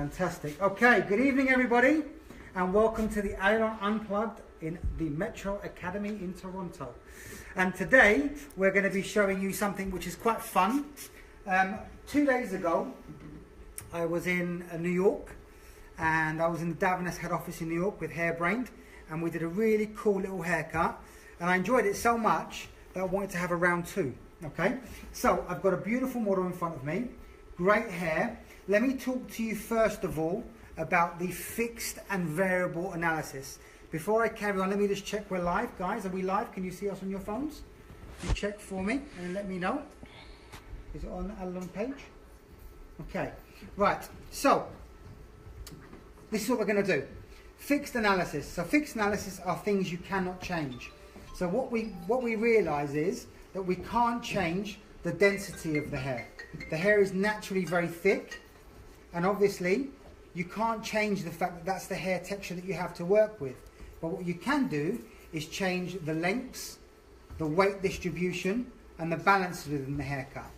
Fantastic. Okay, good evening everybody and welcome to the Allilon Unplugged in the Metro Academy in Toronto. And today we're going to be showing you something which is quite fun. 2 days ago I was in New York and I was in the Davines head office in New York with Hairbrained, and we did a really cool little haircut and I enjoyed it so much that I wanted to have a round two. Okay, so I've got a beautiful model in front of me, great hair. Let me talk to you first of all about the fixed and variable analysis. Before I carry on, let me just check we're live. Guys, are we live? Can you see us on your phones? You check for me and let me know. Is it on the Allilon page? Okay, right, so this is what we're going to do. Fixed analysis. So fixed analysis are things you cannot change. So what we realise is that we can't change the density of the hair. The hair is naturally very thick, and obviously you can't change the fact that that's the hair texture that you have to work with. But what you can do is change the lengths, the weight distribution and the balance within the haircut.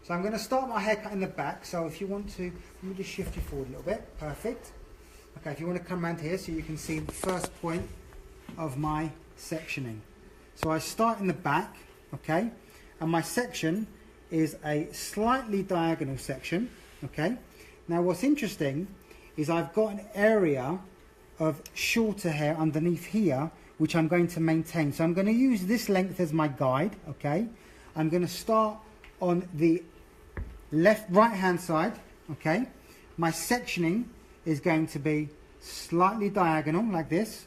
So I'm going to start my haircut in the back. So if you want to, let me just shift you forward a little bit. Perfect. Okay, if you want to come around here so you can see the first point of my sectioning. So I start in the back, okay, and my section is a slightly diagonal section, okay. Now what's interesting is I've got an area of shorter hair underneath here which I'm going to maintain. So I'm going to use this length as my guide, okay. I'm going to start on the right hand side, okay. My sectioning is going to be slightly diagonal like this.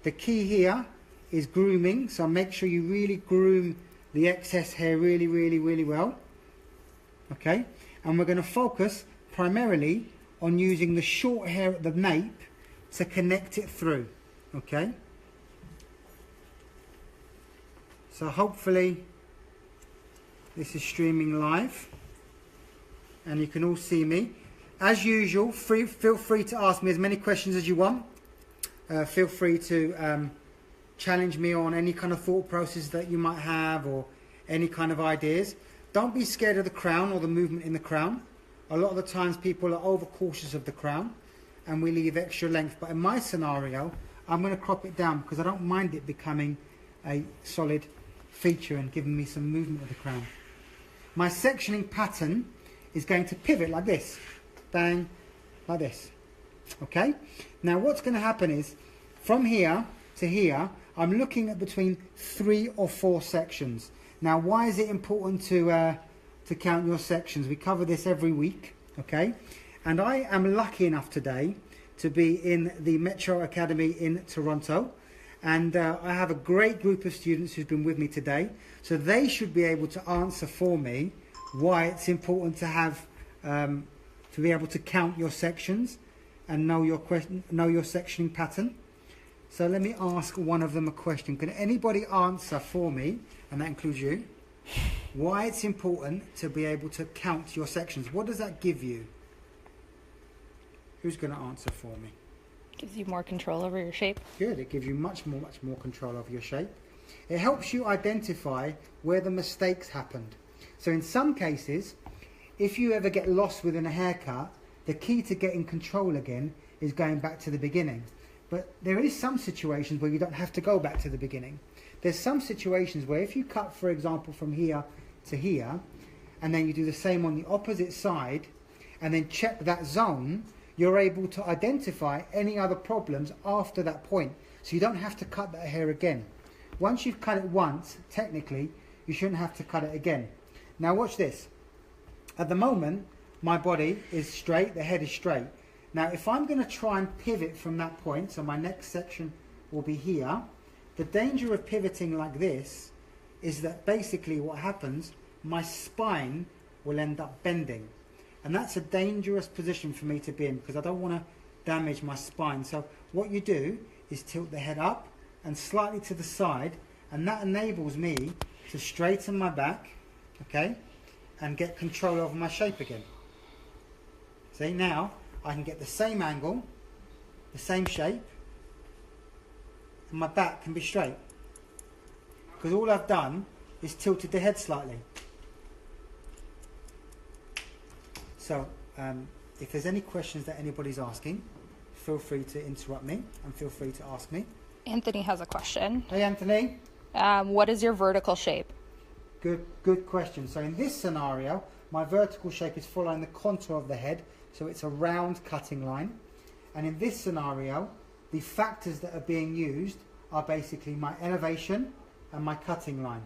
The key here is grooming, so make sure you really groom the excess hair really well, okay. And we're going to focus primarily on using the short hair at the nape to connect it through, okay. So hopefully this is streaming live and you can all see me. As usual, feel free to ask me as many questions as you want. Feel free to challenge me on any kind of thought process that you might have or any kind of ideas. Don't be scared of the crown or the movement in the crown. A lot of the times people are overcautious of the crown and we leave extra length. But in my scenario, I'm going to crop it down because I don't mind it becoming a solid feature and giving me some movement of the crown. My sectioning pattern is going to pivot like this. Bang, like this. Okay? Now what's going to happen is from here to here, I'm looking at between 3 or 4 sections. Now why is it important to count your sections? We cover this every week, okay? And I am lucky enough today to be in the Metro Academy in Toronto, and I have a great group of students who've been with me today, so they should be able to answer for me why it's important to have to be able to count your sections and know your sectioning pattern. So let me ask one of them a question. Can anybody answer for me, and that includes you, why it's important to be able to count your sections? What does that give you? Who's going to answer for me? Gives you more control over your shape. Good, it gives you much more control over your shape. It helps you identify where the mistakes happened. So in some cases, if you ever get lost within a haircut, the key to getting control again is going back to the beginning. But there is some situations where you don't have to go back to the beginning. There's some situations where if you cut, for example, from here to here, and then you do the same on the opposite side, and then check that zone, you're able to identify any other problems after that point. So you don't have to cut that hair again. Once you've cut it once, technically, you shouldn't have to cut it again. Now watch this. At the moment, my body is straight, the head is straight. Now if I'm going to try and pivot from that point, so my next section will be here, the danger of pivoting like this is that basically what happens, my spine will end up bending. And that's a dangerous position for me to be in because I don't want to damage my spine. So what you do is tilt the head up and slightly to the side, and that enables me to straighten my back, okay, and get control over my shape again. See, now I can get the same angle, the same shape, and my back can be straight. Because all I've done is tilted the head slightly. So if there's any questions that anybody's asking, feel free to interrupt me and feel free to ask me. Anthony has a question. Hey Anthony. What is your vertical shape? Good question. So in this scenario, my vertical shape is following the contour of the head, so it's a round cutting line. And in this scenario, the factors that are being used are basically my elevation and my cutting line.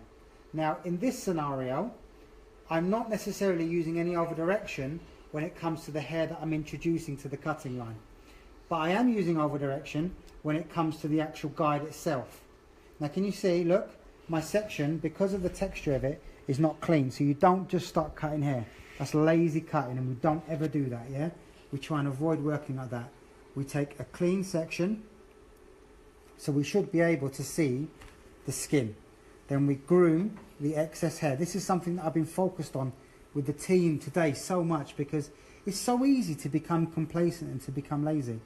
Now in this scenario, I'm not necessarily using any other direction when it comes to the hair that I'm introducing to the cutting line. But I am using over direction when it comes to the actual guide itself. Now can you see, look, my section, because of the texture of it, is not clean. So you don't just start cutting hair. That's lazy cutting, and we don't ever do that, yeah? We try and avoid working like that. We take a clean section, so we should be able to see the skin. Then we groom the excess hair. This is something that I've been focused on with the team today so much, because it's so easy to become complacent and to become lazy.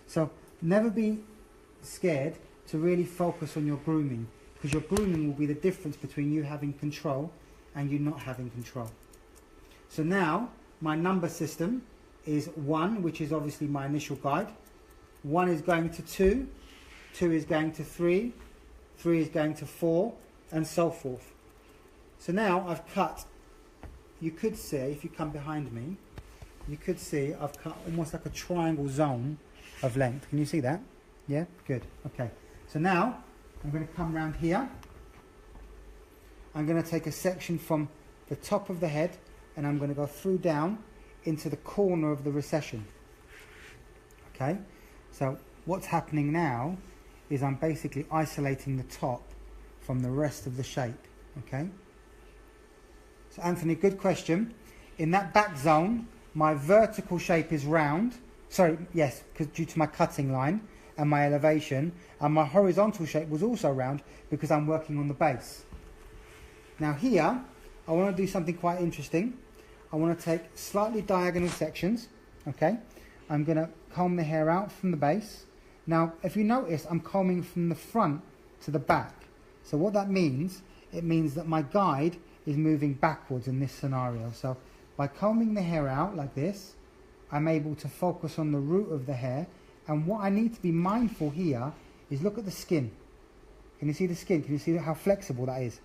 So never be scared to really focus on your grooming, because your grooming will be the difference between you having control and you not having control. So now my number system is 1, which is obviously my initial guide. 1 is going to 2, 2 is going to 3, 3 is going to 4, and so forth. So now I've cut, you could see, if you come behind me, you could see I've cut almost like a triangle zone of length. Can you see that? Yeah? Good. Okay. So now I'm going to come around here. I'm going to take a section from the top of the head and I'm going to go through down into the corner of the recession. Okay? So what's happening now is I'm basically isolating the top from the rest of the shape. Okay? So Anthony, good question. In that back zone, my vertical shape is round. Sorry, yes, because due to my cutting line and my elevation, and my horizontal shape was also round because I'm working on the base. Now here, I want to do something quite interesting. I want to take slightly diagonal sections, okay? I'm going to comb the hair out from the base. Now, if you notice, I'm combing from the front to the back. So what that means, it means that my guide is moving backwards in this scenario. So by combing the hair out like this, I'm able to focus on the root of the hair. And what I need to be mindful here is look at the skin. Can you see the skin? Can you see how flexible that is?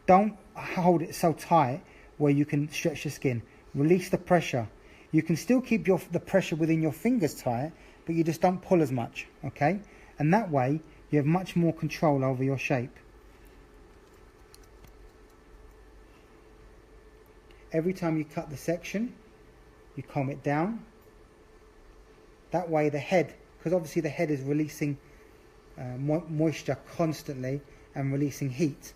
Don't hold it so tight where you can stretch the skin. Release the pressure. You can still keep the pressure within your fingers tight, but you just don't pull as much, okay? And that way, you have much more control over your shape. Every time you cut the section, you comb it down. That way the head, because obviously the head is releasing moisture constantly and releasing heat,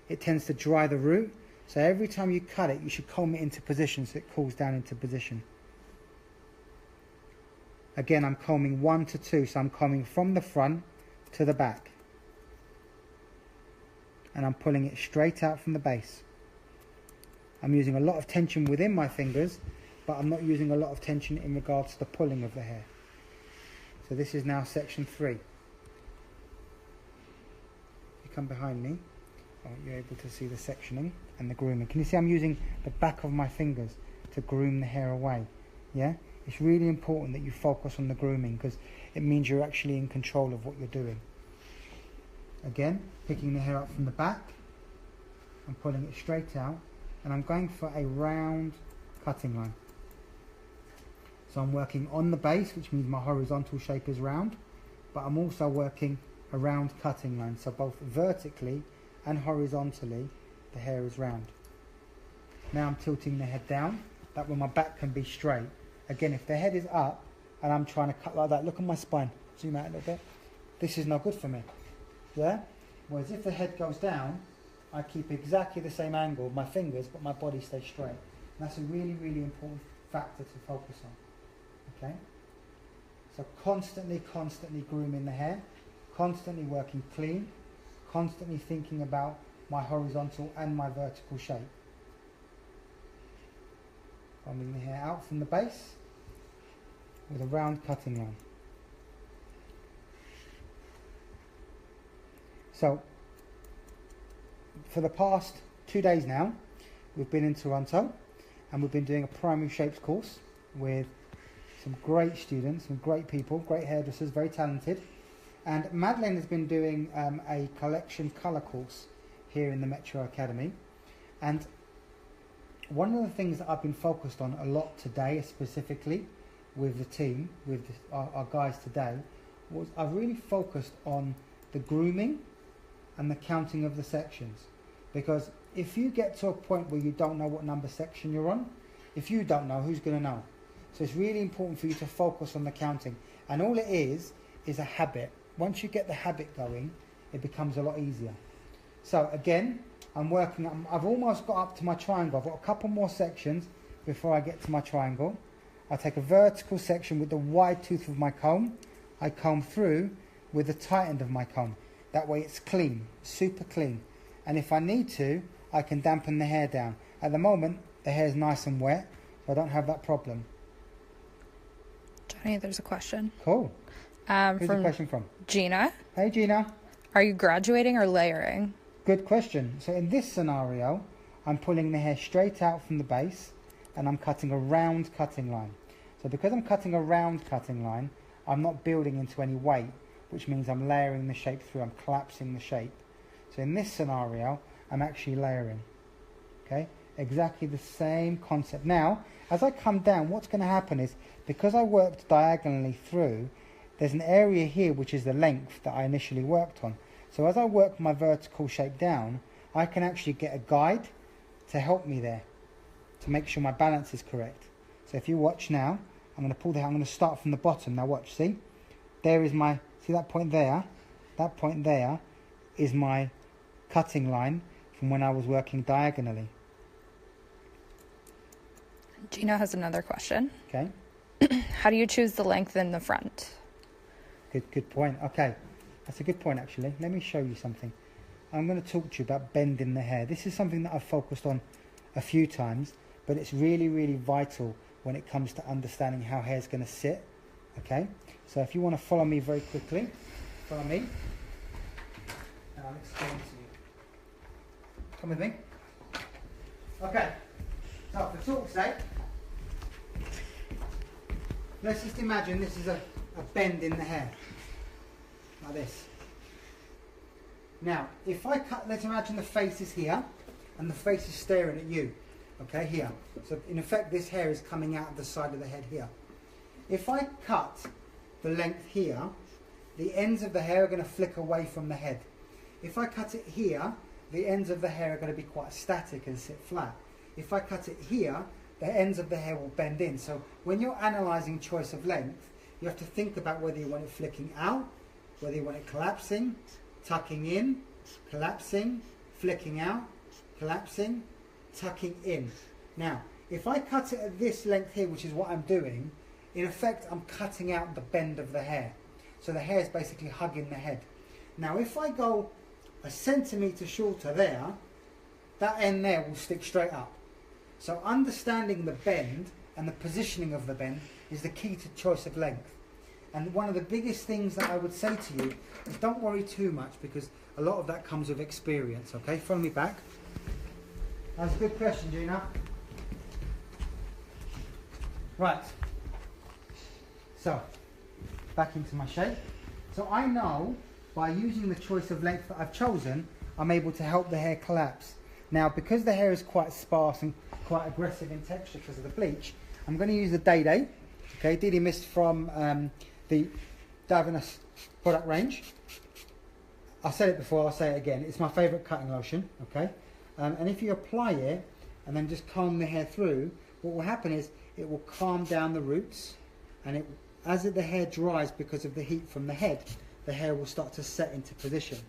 it tends to dry the root. So every time you cut it, you should comb it into position so it cools down into position. Again, I'm combing 1 to 2, so I'm combing from the front to the back. And I'm pulling it straight out from the base. I'm using a lot of tension within my fingers, but I'm not using a lot of tension in regards to the pulling of the hair. So this is now section 3. If you come behind me, you're able to see the sectioning and the grooming. Can you see I'm using the back of my fingers to groom the hair away? Yeah? It's really important that you focus on the grooming because it means you're actually in control of what you're doing. Again, picking the hair up from the back and pulling it straight out, and I'm going for a round cutting line. So I'm working on the base, which means my horizontal shape is round, but I'm also working a round cutting line. So both vertically and horizontally, the hair is round. Now I'm tilting the head down, that way my back can be straight. Again, if the head is up and I'm trying to cut like that, look at my spine, zoom out a little bit, this is no good for me, yeah? Whereas if the head goes down, I keep exactly the same angle with my fingers, but my body stays straight. And that's a really, really important factor to focus on, okay? So constantly grooming the hair, constantly working clean, constantly thinking about my horizontal and my vertical shape. Combing the hair out from the base with a round cutting line. So, for the past 2 days now, we've been in Toronto and we've been doing a primary shapes course with some great students, some great people, great hairdressers, very talented. And Madeleine has been doing a collection colour course here in the Metro Academy. And one of the things that I've been focused on a lot today, specifically with the team, with our guys today, was I've really focused on the grooming and the counting of the sections. Because if you get to a point where you don't know what number section you're on, if you don't know, who's going to know? So it's really important for you to focus on the counting. And all it is a habit. Once you get the habit going, it becomes a lot easier. So again, I've almost got up to my triangle. I've got a couple more sections before I get to my triangle. I take a vertical section with the wide tooth of my comb. I comb through with the tight end of my comb. That way it's clean, super clean. And if I need to, I can dampen the hair down. At the moment, the hair is nice and wet, so I don't have that problem. Johnny, there's a question. Cool. Who's the question from? Gina. Hey, Gina. Are you graduating or layering? Good question. So in this scenario, I'm pulling the hair straight out from the base and I'm cutting a round cutting line. So because I'm cutting a round cutting line, I'm not building into any weight, which means I'm layering the shape through, I'm collapsing the shape. So in this scenario, I'm actually layering. Okay, exactly the same concept. Now, as I come down, what's going to happen is, because I worked diagonally through, there's an area here which is the length that I initially worked on. So as I work my vertical shape down, I can actually get a guide to help me there, to make sure my balance is correct. So if you watch now, I'm going to pull the hair, I'm going to start from the bottom. Now watch, see? There is my, see that point there? That point there is my cutting line from when I was working diagonally. Gina has another question. Okay. How do you choose the length in the front? Good point. Okay, that's a good point actually. Let me show you something. I'm going to talk to you about bending the hair. This is something that I've focused on a few times, but it's really, really vital when it comes to understanding how hair is going to sit. Okay, so if you want to follow me very quickly, follow me, and I'll explain to you. Come with me. Okay, so for talk's sake, let's just imagine this is a bend in the hair, like this. Now, if I cut, let's imagine the face is here, and the face is staring at you, okay, here. So in effect, this hair is coming out of the side of the head here. If I cut the length here, the ends of the hair are going to flick away from the head. If I cut it here, the ends of the hair are going to be quite static and sit flat. If I cut it here, the ends of the hair will bend in. So when you're analysing choice of length, you have to think about whether you want it flicking out, whether you want it collapsing, tucking in, collapsing, flicking out, collapsing, tucking in. Now, if I cut it at this length here, which is what I'm doing, in effect I'm cutting out the bend of the hair. So the hair is basically hugging the head. Now if I go a centimetre shorter there, that end there will stick straight up. So understanding the bend and the positioning of the bend is the key to choice of length. And one of the biggest things that I would say to you is don't worry too much, because a lot of that comes with experience, okay? Follow me back. That's a good question, Gina. Right. So, back into my shape. So I know by using the choice of length that I've chosen, I'm able to help the hair collapse. Now, because the hair is quite sparse and quite aggressive in texture because of the bleach, I'm going to use the Day, okay, DD Mist from the Davines product range. I said it before, I'll say it again. It's my favourite cutting lotion, okay? And if you apply it and then just comb the hair through, what will happen is it will calm down the roots, and as the hair dries because of the heat from the head, the hair will start to set into position.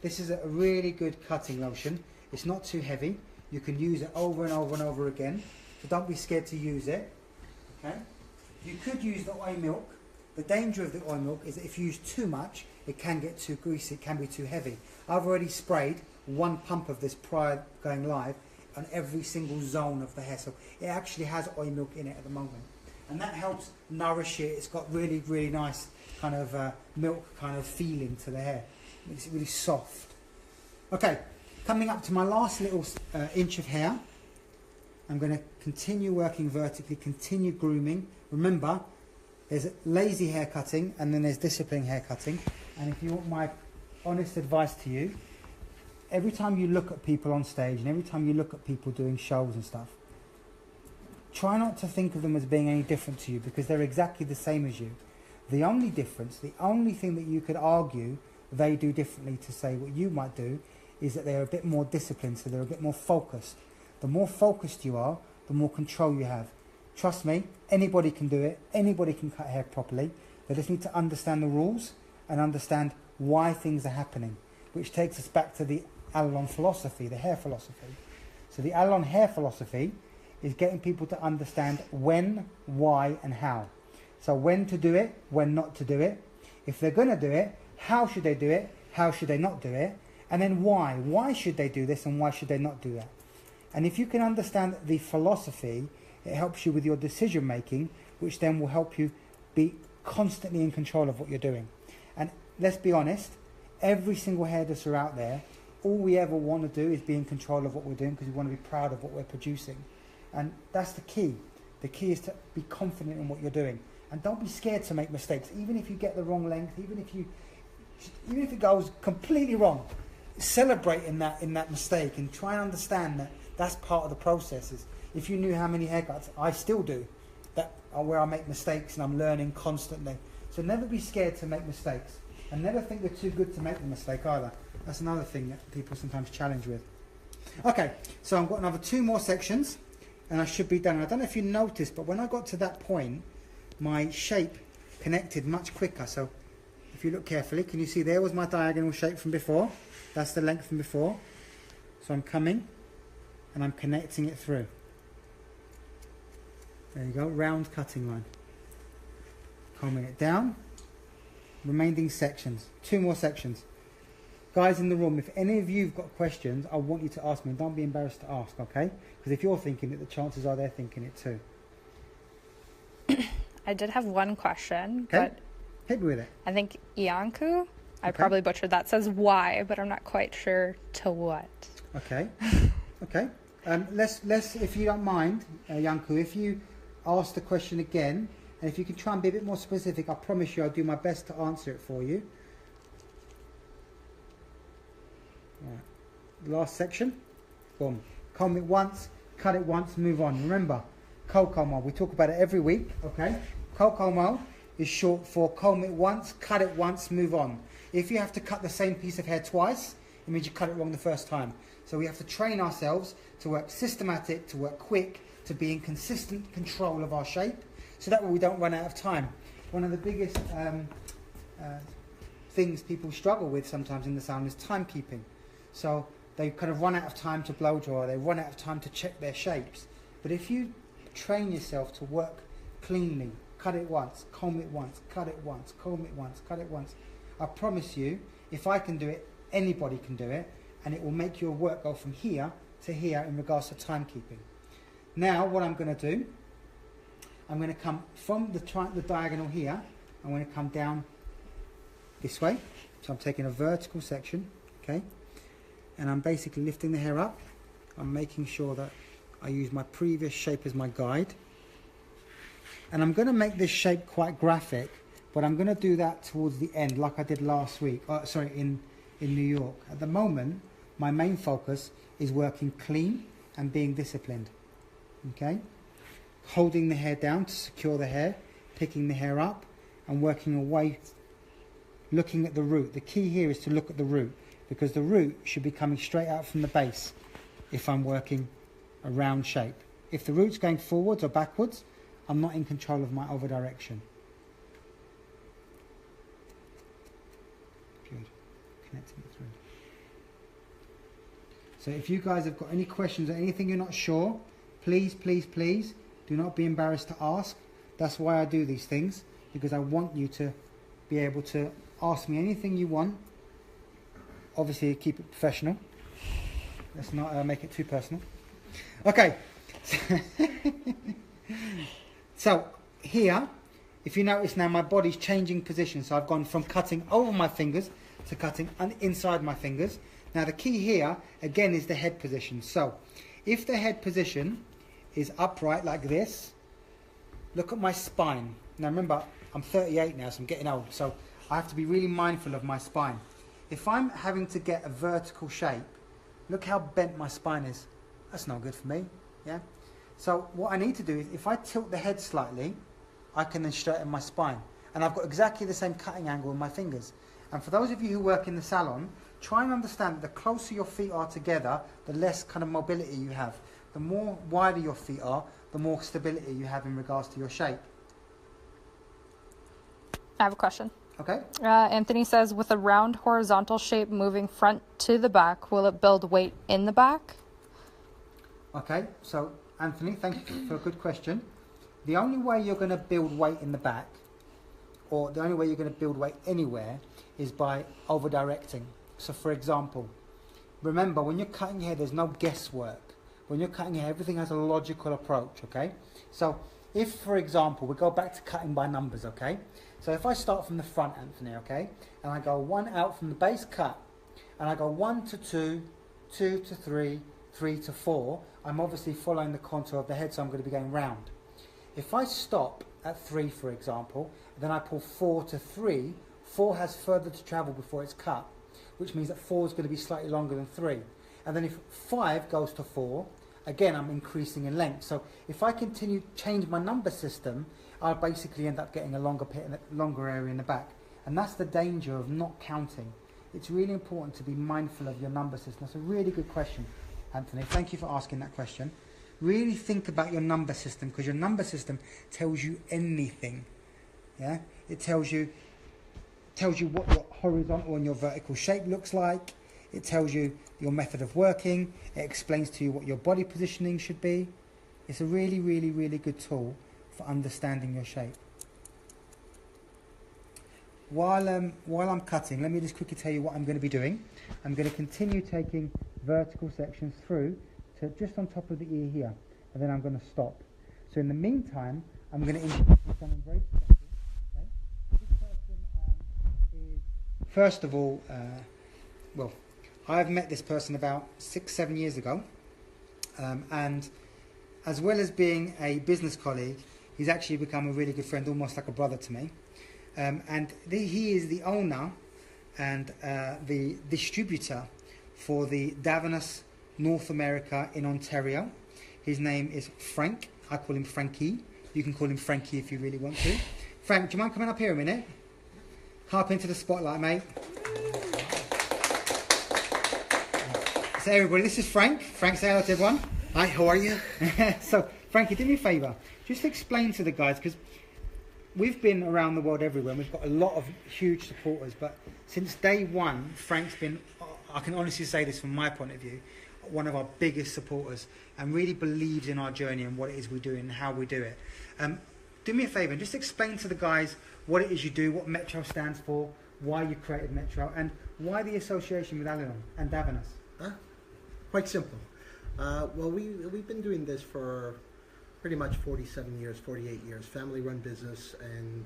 This is a really good cutting lotion. It's not too heavy. You can use it over and over and over again, so don't be scared to use it. Okay? You could use the oil milk. The danger of the oil milk is that if you use too much, it can get too greasy, it can be too heavy. I've already sprayed one pump of this prior going live on every single zone of the hair, so it actually has oil milk in it at the moment. And that helps nourish it. It's got really, really nice kind of milk kind of feeling to the hair. Makes it really soft. Okay, coming up to my last little inch of hair, I'm going to continue working vertically, continue grooming. Remember, There's lazy hair cutting and then there's disciplined hair cutting. And if you want my honest advice to you, every time you look at people on stage and every time you look at people doing shows and stuff, try not to think of them as being any different to you, because they're exactly the same as you. The only difference, the only thing that you could argue they do differently to say what you might do, is that they're a bit more disciplined, so they're a bit more focused. The more focused you are, the more control you have. Trust me, anybody can do it, anybody can cut hair properly. They just need to understand the rules and understand why things are happening, which takes us back to the Allilon philosophy, the hair philosophy. So the Allilon hair philosophy is getting people to understand when, why and how. So when to do it, when not to do it. If they're going to do it, how should they do it, how should they not do it, and then why. Why should they do this and why should they not do that? And if you can understand the philosophy, it helps you with your decision making, which then will help you be constantly in control of what you're doing. And let's be honest, every single hairdresser out there, all we ever want to do is be in control of what we're doing, because we want to be proud of what we're producing. And that's the key. The key is to be confident in what you're doing. And don't be scared to make mistakes. Even if you get the wrong length, even if it goes completely wrong, celebrate in that mistake and try and understand that that's part of the processes. If you knew how many haircuts I still do, that are where I make mistakes and I'm learning constantly. So never be scared to make mistakes, and never think you're too good to make the mistake either. That's another thing that people sometimes challenge with. Okay, so I've got another 2 more sections and I should be done. I don't know if you noticed, but when I got to that point, my shape connected much quicker. So if you look carefully, can you see there was my diagonal shape from before? That's the length from before. So I'm coming and I'm connecting it through. There you go, round cutting line. Combing it down. Remaining sections, 2 more sections. Guys in the room, if any of you've got questions, I want you to ask me. Don't be embarrassed to ask, okay? Because if you're thinking it, the chances are they're thinking it too. I did have one question, Okay. but Hit me with it. I think Ianku, I probably butchered that, says why, but I'm not quite sure to what. Okay. Okay. Let's, if you don't mind, Yanku, if you ask the question again, and if you can try and be a bit more specific, I promise you I'll do my best to answer it for you. Right. Last section. Boom. Comb it once, cut it once, move on. Remember, Kokomo, we talk about it every week, okay? Kokomo is short for comb it once, cut it once, move on. If you have to cut the same piece of hair twice, it means you cut it wrong the first time. So we have to train ourselves to work systematic, to work quick, to be in consistent control of our shape, so that way we don't run out of time. One of the biggest things people struggle with sometimes in the salon is timekeeping. So they kind of run out of time to blow dry, they run out of time to check their shapes. But if you train yourself to work cleanly, cut it once, comb it once, cut it once, comb it once, cut it once, I promise you, if I can do it, anybody can do it, and it will make your work go from here to here in regards to timekeeping. Now what I'm going to do, I'm going to come from the diagonal here, I'm going to come down this way. So I'm taking a vertical section, okay, and I'm basically lifting the hair up. I'm making sure that I use my previous shape as my guide, and I'm going to make this shape quite graphic, but I'm going to do that towards the end like I did last week, in New York. At the moment my main focus is working clean and being disciplined, okay, holding the hair down to secure the hair, picking the hair up and working away, looking at the root. The key here is to look at the root, because the root should be coming straight out from the base if I'm working a round shape. If the root's going forwards or backwards, I'm not in control of my over direction. Good. Connecting it through. So if you guys have got any questions or anything you're not sure, please, please, please do not be embarrassed to ask. That's why I do these things, because I want you to be able to ask me anything you want. Obviously keep it professional. Let's not make it too personal. Okay. So here, if you notice now, my body's changing position. So I've gone from cutting over my fingers to cutting inside my fingers. Now the key here, again, is the head position. So if the head position is upright like this, look at my spine. Now remember, I'm 38 now, so I'm getting old. So I have to be really mindful of my spine. If I'm having to get a vertical shape, look how bent my spine is. That's not good for me, yeah? So what I need to do is, if I tilt the head slightly, I can then straighten my spine. And I've got exactly the same cutting angle in my fingers. And for those of you who work in the salon, try and understand that the closer your feet are together, the less kind of mobility you have. The more wider your feet are, the more stability you have in regards to your shape. I have a question. Okay. Anthony says, with a round horizontal shape moving front to the back, will it build weight in the back? Okay, so Anthony, thank you for a good question. The only way you're going to build weight in the back, or the only way you're going to build weight anywhere, is by over-directing. So for example, remember when you're cutting your hair, there's no guesswork. When you're cutting your hair, everything has a logical approach, okay? So if, for example, we go back to cutting by numbers, okay? So if I start from the front, Anthony, okay? And I go 1 out from the base cut, and I go 1 to 2, 2 to 3, 3 to 4, I'm obviously following the contour of the head, so I'm going to be going round. If I stop at 3, for example, then I pull 4 to 3, 4 has further to travel before it's cut, which means that 4 is going to be slightly longer than 3. And then if 5 goes to 4, again, I'm increasing in length. So if I continue to change my number system, I'll basically end up getting a longer area in the back. And that's the danger of not counting. It's really important to be mindful of your number system. That's a really good question, Anthony. Thank you for asking that question. Really think about your number system, because your number system tells you anything. Yeah, it tells you what your horizontal and your vertical shape looks like. It tells you your method of working. It explains to you what your body positioning should be. It's a really, really, really good tool for understanding your shape. While I'm cutting, let me just quickly tell you what I'm going to be doing. I'm going to continue taking vertical sections through to just on top of the ear here, and then I'm going to stop. So in the meantime, I'm going to introduce someone very special. Okay? This person is, first of all, well, I've met this person about 6-7 years ago, and as well as being a business colleague, he's actually become a really good friend, almost like a brother to me. And he is the owner and the distributor for the Davines North America in Ontario. His name is Frank. I call him Frankie. You can call him Frankie if you really want to. Frank, do you mind coming up here a minute? Come up into the spotlight, mate. So everybody, this is Frank. Frank, say hello to everyone. Hi, how are you? So, Frankie, do me a favour. Just explain to the guys, because we've been around the world everywhere, and we've got a lot of huge supporters, but since day one, Frank's been, I can honestly say this from my point of view, one of our biggest supporters, and really believes in our journey and what it is we do and how we do it. Do me a favour, just explain to the guys what it is you do, what Metro stands for, why you created Metro, and why the association with Allilon and Davines. Quite simple. Well, we've been doing this for pretty much 47 years, 48 years, family-run business, and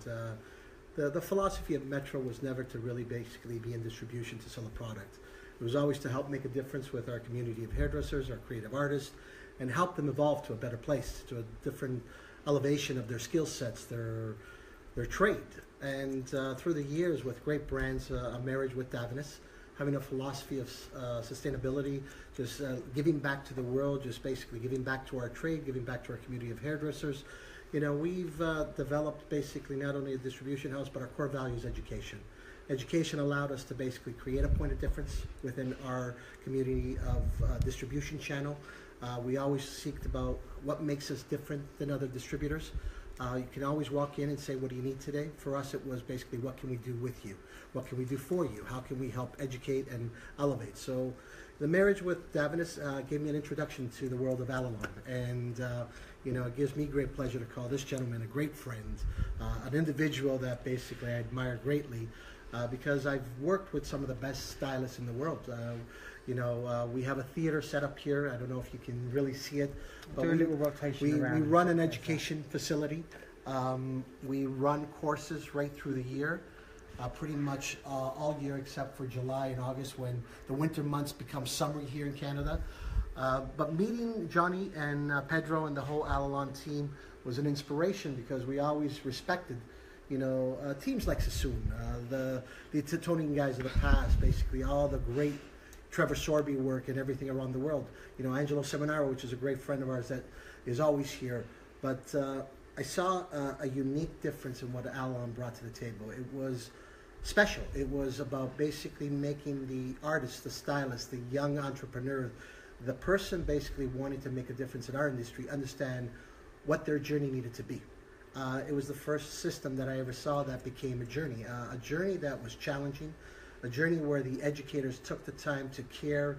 the philosophy of Metro was never to really basically be in distribution to sell a product. It was always to help make a difference with our community of hairdressers, our creative artists, and help them evolve to a better place, to a different elevation of their skill sets, their trade. And through the years, with great brands, a marriage with Davines, having a philosophy of sustainability, just giving back to the world, just basically giving back to our trade, giving back to our community of hairdressers. You know, we've developed basically not only a distribution house, but our core value is education. Education allowed us to basically create a point of difference within our community of distribution channel. We always seeked about what makes us different than other distributors. You can always walk in and say, what do you need today? For us, it was basically, what can we do with you? What can we do for you? How can we help educate and elevate? So the marriage with Davines gave me an introduction to the world of Allilon. And, you know, it gives me great pleasure to call this gentleman a great friend, an individual that basically I admire greatly because I've worked with some of the best stylists in the world. You know, we have a theater set up here. I don't know if you can really see it. But Do a little rotation around. We run an education facility. We run courses right through the year, pretty much all year except for July and August when the winter months become summer here in Canada. But meeting Johnny and Pedro and the whole Allilon team was an inspiration because we always respected, teams like Sassoon, the Titonian guys of the past, basically all the great Trevor Sorby work and everything around the world. Angelo Seminaro, which is a great friend of ours that is always here. But I saw a unique difference in what Allilon brought to the table. It was special. It was about basically making the artist, the stylist, the young entrepreneur, the person basically wanting to make a difference in our industry, understand what their journey needed to be. It was the first system that I ever saw that became a journey that was challenging, a journey where the educators took the time to care,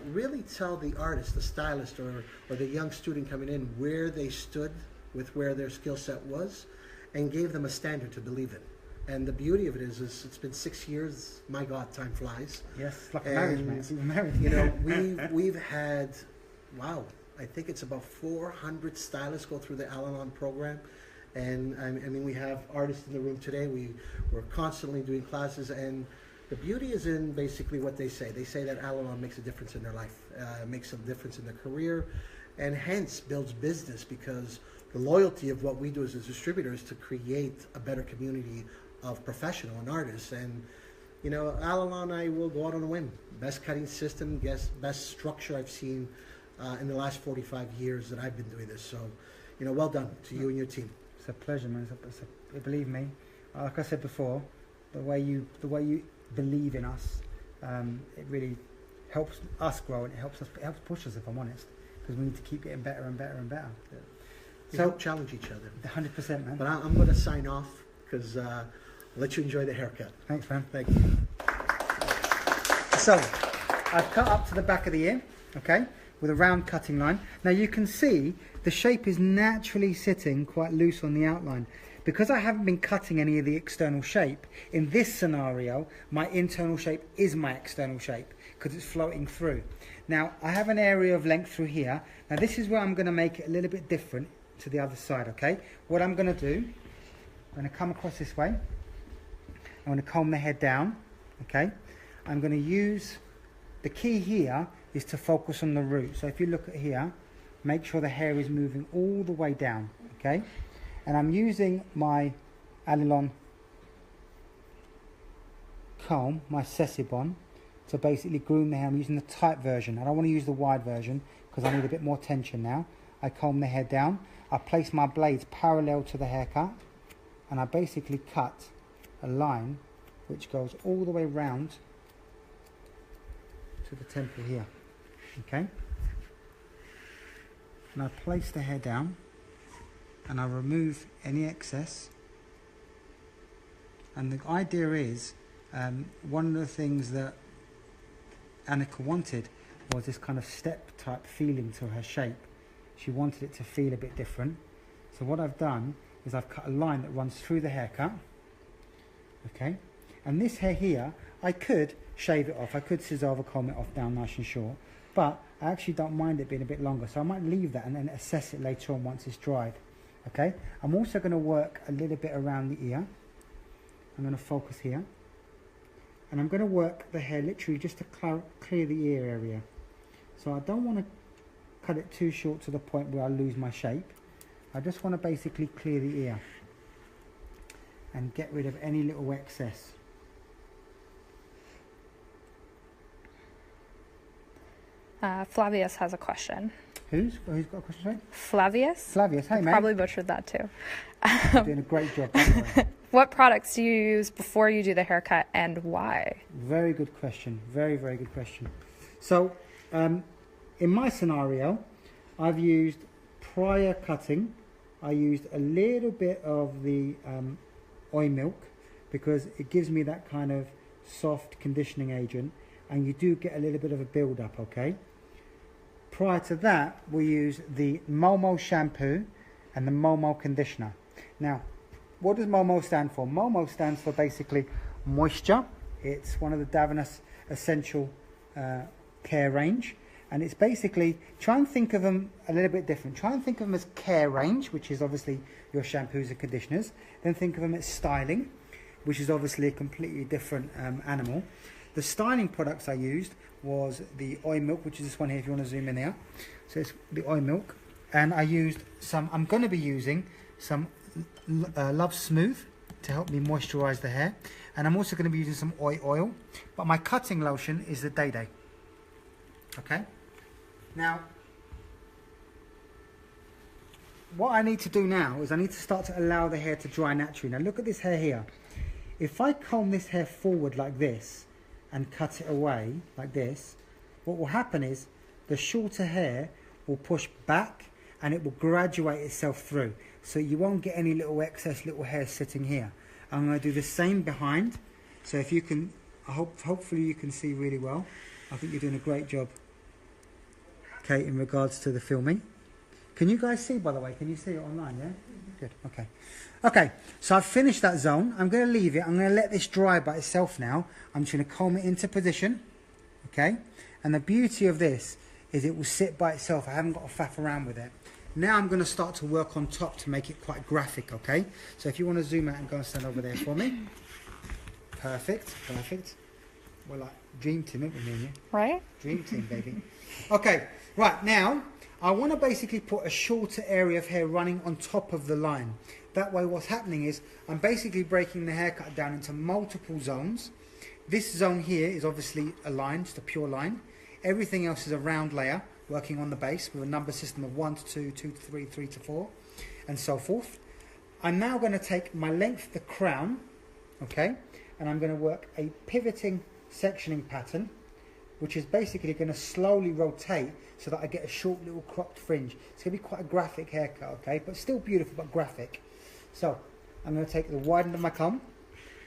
really tell the artist, the stylist, or the young student coming in where they stood with where their skill set was, and gave them a standard to believe in. And the beauty of it is it's been 6 years. My God, time flies. Yes, it's like a marriage, man. It's even married. We've had, wow, I think it's about 400 stylists go through the Allilon program. And I mean, we have artists in the room today. We're constantly doing classes, and the beauty is in basically what they say. They say that Allilon makes a difference in their life, makes a difference in their career, and hence builds business, because the loyalty of what we do as a distributor is to create a better community of professional and artists. And Allilon, I will go out on a whim. Best cutting system, best structure I've seen in the last 45 years that I've been doing this. So, well done to you and your team. It's a pleasure, man. Believe me, like I said before, the way you believe in us, it really helps us grow, and it helps push us, if I'm honest, because we need to keep getting better and better and better. Yeah. We help challenge each other. 100%, man. But I'm going to sign off, because I'll let you enjoy the haircut. Thanks, man. Thank you. So, I've cut up to the back of the ear, okay, with a round cutting line. Now you can see the shape is naturally sitting quite loose on the outline. Because I haven't been cutting any of the external shape, in this scenario, my internal shape is my external shape, because it's floating through. Now, I have an area of length through here. Now this is where I'm going to make it a little bit different to the other side, okay? What I'm going to do, I'm going to come across this way. I'm going to comb the head down, okay? I'm going to use, the key here is to focus on the root. So if you look at here, make sure the hair is moving all the way down, okay? And I'm using my Allilon comb, my Sessibon, to basically groom the hair. I'm using the tight version. I don't want to use the wide version because I need a bit more tension now. I comb the hair down. I place my blades parallel to the haircut, and I basically cut a line which goes all the way round to the temple here, okay? And I place the hair down, and I remove any excess. And the idea is, one of the things that Annika wanted was this kind of step type feeling to her shape. She wanted it to feel a bit different. So what I've done is I've cut a line that runs through the haircut, okay? And this hair here, I could shave it off. I could scissor over, comb it off down nice and short, but I actually don't mind it being a bit longer, so I might leave that and then assess it later on once it's dried. Okay, I'm also going to work a little bit around the ear. I'm going to focus here, and I'm going to work the hair literally just to clear the ear area. So I don't want to cut it too short to the point where I lose my shape. I just want to basically clear the ear and get rid of any little excess. Flavius has a question. Who's got a question, right? Flavius? Flavius, hey, mate. Probably butchered that too. You're doing a great job, by the way. What products do you use before you do the haircut, and why? Very good question. Very, very good question. So, in my scenario, I've used, prior cutting, I used a little bit of the oil milk, because it gives me that kind of soft conditioning agent, and you do get a little bit of a build-up, okay? Prior to that, we use the Momo shampoo and the Momo conditioner. Now, what does Momo stand for? Momo stands for basically moisture. It's one of the Davines Essential Care range. And it's basically, try and think of them a little bit different. Try and think of them as care range, which is obviously your shampoos and conditioners. Then think of them as styling, which is obviously a completely different animal. The styling products I used was the oil milk, which is this one here if you want to zoom in here. So it's the oil milk. And I used some, I'm going to be using some Love Smooth, to help me moisturize the hair. And I'm also going to be using some oil, but my cutting lotion is the Day Day. Okay, now what I need to do now is I need to start to allow the hair to dry naturally. Now look at this hair here. If I comb this hair forward like this and cut it away like this, what will happen is the shorter hair will push back and it will graduate itself through. So you won't get any little excess little hair sitting here. I'm going to do the same behind. So if you can, hopefully you can see really well. I think you're doing a great job, Kate, in regards to the filming. Can you guys see, by the way? Can you see it online, yeah? Good, okay. Okay, so I've finished that zone. I'm going to leave it. I'm going to let this dry by itself now. I'm just going to comb it into position, okay? And the beauty of this is it will sit by itself. I haven't got to faff around with it. Now I'm going to start to work on top to make it quite graphic, okay? So if you want to zoom out and go and stand over there for me. Perfect, perfect. We're like dream team, aren't we, me and you? Right? Dream team, baby. Okay, right, now I want to basically put a shorter area of hair running on top of the line. That way what's happening is I'm basically breaking the haircut down into multiple zones. This zone here is obviously a line, just a pure line. Everything else is a round layer, working on the base with a number system of 1 to 2, 2 to 3, 3 to 4, and so forth. I'm now going to take my length, the crown, okay, and I'm going to work a pivoting sectioning pattern, which is basically going to slowly rotate so that I get a short little cropped fringe. It's going to be quite a graphic haircut, okay, but still beautiful but graphic. So I'm going to take the wide end of my comb.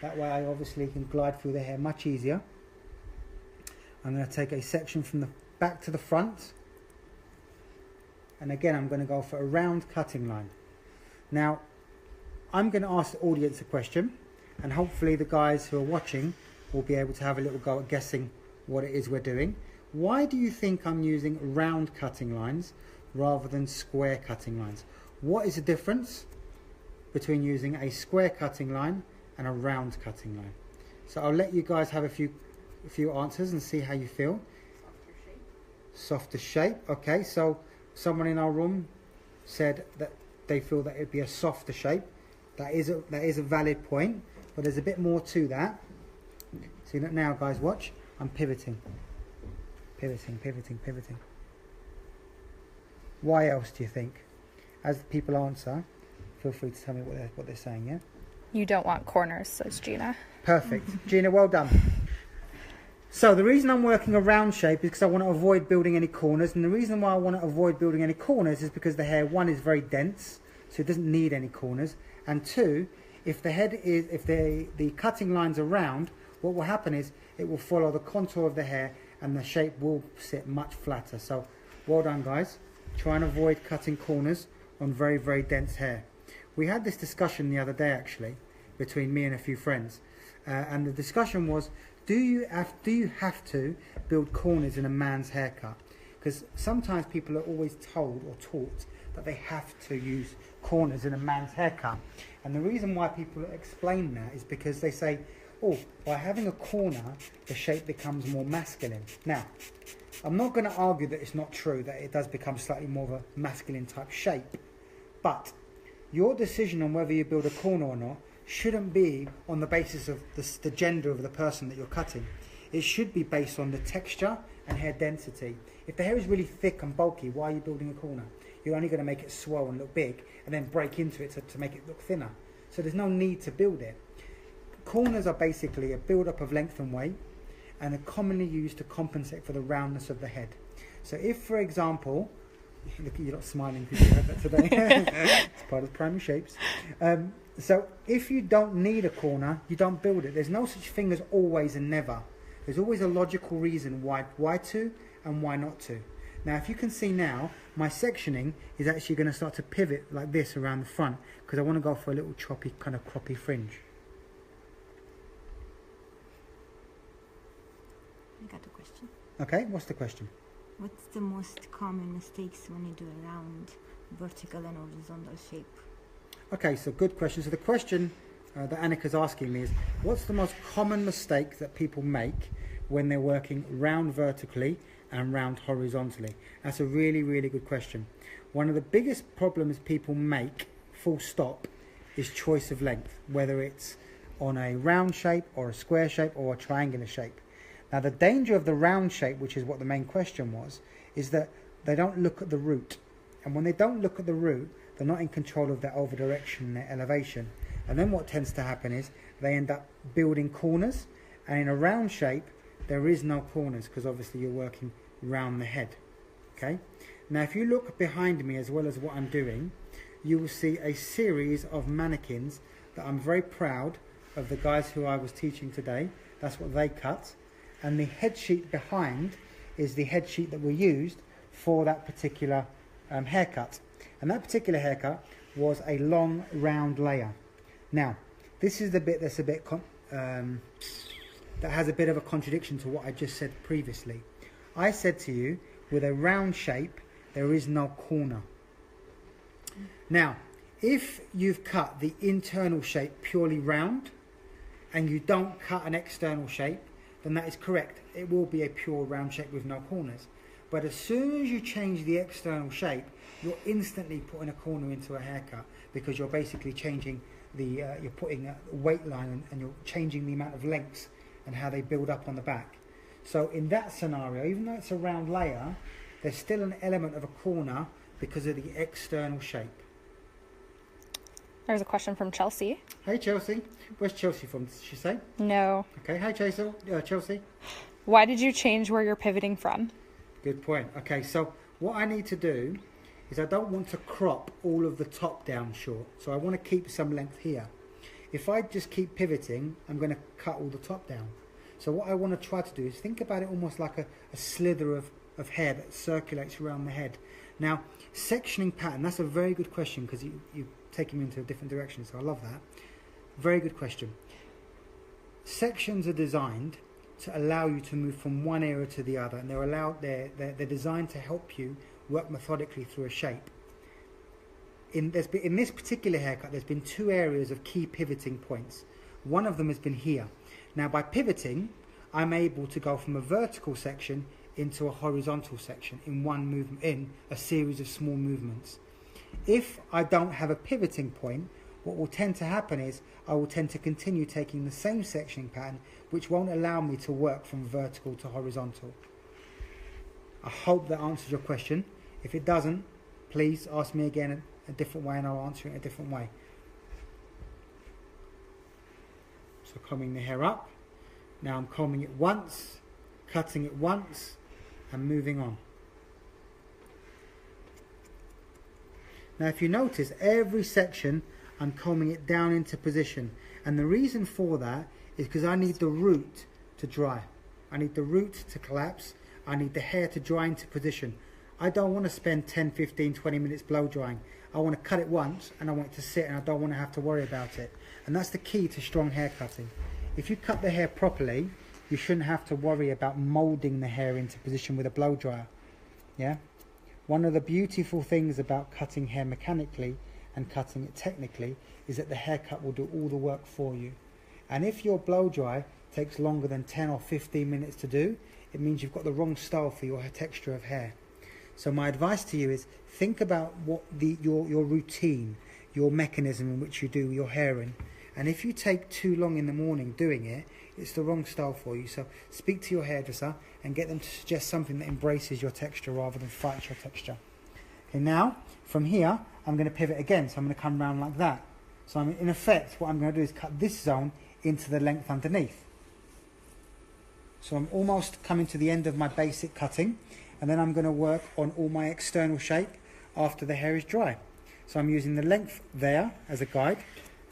That way I obviously can glide through the hair much easier. I'm going to take a section from the back to the front. And again, I'm going to go for a round cutting line. Now, I'm going to ask the audience a question, and hopefully the guys who are watching will be able to have a little go at guessing what it is we're doing. Why do you think I'm using round cutting lines rather than square cutting lines? What is the difference between using a square cutting line and a round cutting line? So I'll let you guys have a few answers and see how you feel. Softer shape. Okay, so someone in our room said that they feel that it'd be a softer shape. That is a valid point, but there's a bit more to that. See that now, guys, watch. I'm pivoting. Pivoting, pivoting, pivoting. Why else do you think? As people answer, feel free to tell me what they're saying, yeah? You don't want corners, says Gina. Perfect. Gina, well done. So the reason I'm working a round shape is because I want to avoid building any corners. And the reason why I want to avoid building any corners is because the hair, one, is very dense, so it doesn't need any corners. And two, if the cutting lines are round, what will happen is it will follow the contour of the hair and the shape will sit much flatter. So well done, guys. Try and avoid cutting corners on very, very dense hair. We had this discussion the other day, actually, between me and a few friends. And the discussion was, do you have to build corners in a man's haircut? Because sometimes people are always told or taught that they have to use corners in a man's haircut. And the reason why people explain that is because they say, oh, by having a corner, the shape becomes more masculine. Now, I'm not going to argue that it's not true, that it does become slightly more of a masculine type shape. But your decision on whether you build a corner or not shouldn't be on the basis of the gender of the person that you're cutting. It should be based on the texture and hair density. If the hair is really thick and bulky, why are you building a corner? You're only going to make it swell and look big and then break into it to make it look thinner. So there's no need to build it. Corners are basically a build-up of length and weight and are commonly used to compensate for the roundness of the head. So if, for example, look at you lot smiling because you heard that today. It's part of the primary shapes. So if you don't need a corner, you don't build it. There's no such thing as always and never. There's always a logical reason why to and why not to. Now, if you can see now, my sectioning is actually going to start to pivot like this around the front because I want to go for a little choppy, kind of croppy fringe. I got a question. Okay, what's the question? What's the most common mistakes when you do a round, vertical and horizontal shape? Okay, so good question. So the question that Annika's asking me is, what's the most common mistake that people make when they're working round vertically and round horizontally? That's a really, really good question. One of the biggest problems people make, full stop, is choice of length, whether it's on a round shape or a square shape or a triangular shape. Now the danger of the round shape, which is what the main question was, is that they don't look at the root. And when they don't look at the root, they're not in control of their over direction and their elevation. And then what tends to happen is they end up building corners, and in a round shape there is no corners because obviously you're working round the head. Okay. Now if you look behind me as well as what I'm doing, you will see a series of mannequins that I'm very proud of the guys who I was teaching today. That's what they cut. And the head sheet behind is the head sheet that we used for that particular haircut. And that particular haircut was a long round layer. Now, this is the bit that's a bit that has a bit of a contradiction to what I just said previously. I said to you, with a round shape, there is no corner. Now, if you've cut the internal shape purely round and you don't cut an external shape, then that is correct. It will be a pure round shape with no corners. But as soon as you change the external shape, you're instantly putting a corner into a haircut, because you're basically changing the, you're putting a weight line and you're changing the amount of lengths and how they build up on the back. So in that scenario, even though it's a round layer, there's still an element of a corner because of the external shape. There's a question from Chelsea. Hey Chelsea. Where's Chelsea from, did she say? No. Okay, hi Chelsea. Why did you change where you're pivoting from? Good point. Okay, so what I need to do is I don't want to crop all of the top down short. So I want to keep some length here. If I just keep pivoting, I'm going to cut all the top down. So what I want to try to do is think about it almost like a slither of hair that circulates around the head. Now, sectioning pattern, that's a very good question, because you're taking me into a different direction, so I love that. Very good question. Sections are designed to allow you to move from one area to the other, and they're designed to help you work methodically through a shape. In this particular haircut, there's been two areas of key pivoting points. One of them has been here. Now by pivoting, I'm able to go from a vertical section into a horizontal section in one movement, in a series of small movements. If I don't have a pivoting point, what will tend to happen is I will tend to continue taking the same sectioning pattern, which won't allow me to work from vertical to horizontal. I hope that answers your question. If it doesn't, please ask me again a different way and I'll answer it a different way. So combing the hair up. Now I'm combing it once, cutting it once, and moving on. Now if you notice, every section I'm combing it down into position, and the reason for that is because I need the root to dry. I need the root to collapse. I need the hair to dry into position. I don't want to spend 10, 15, 20 minutes blow drying. I want to cut it once and I want it to sit, and I don't want to have to worry about it. And that's the key to strong hair cutting. If you cut the hair properly, you shouldn't have to worry about moulding the hair into position with a blow dryer. Yeah? One of the beautiful things about cutting hair mechanically and cutting it technically is that the haircut will do all the work for you. And if your blow dry takes longer than 10 or 15 minutes to do, it means you've got the wrong style for your texture of hair. So my advice to you is think about what your routine, your mechanism in which you do your hairing. And if you take too long in the morning doing it, it's the wrong style for you. So speak to your hairdresser and get them to suggest something that embraces your texture rather than fights your texture. Okay, now from here I'm going to pivot again, so I'm going to come round like that. So in effect what I'm going to do is cut this zone into the length underneath. So I'm almost coming to the end of my basic cutting, and then I'm going to work on all my external shape after the hair is dry. So I'm using the length there as a guide,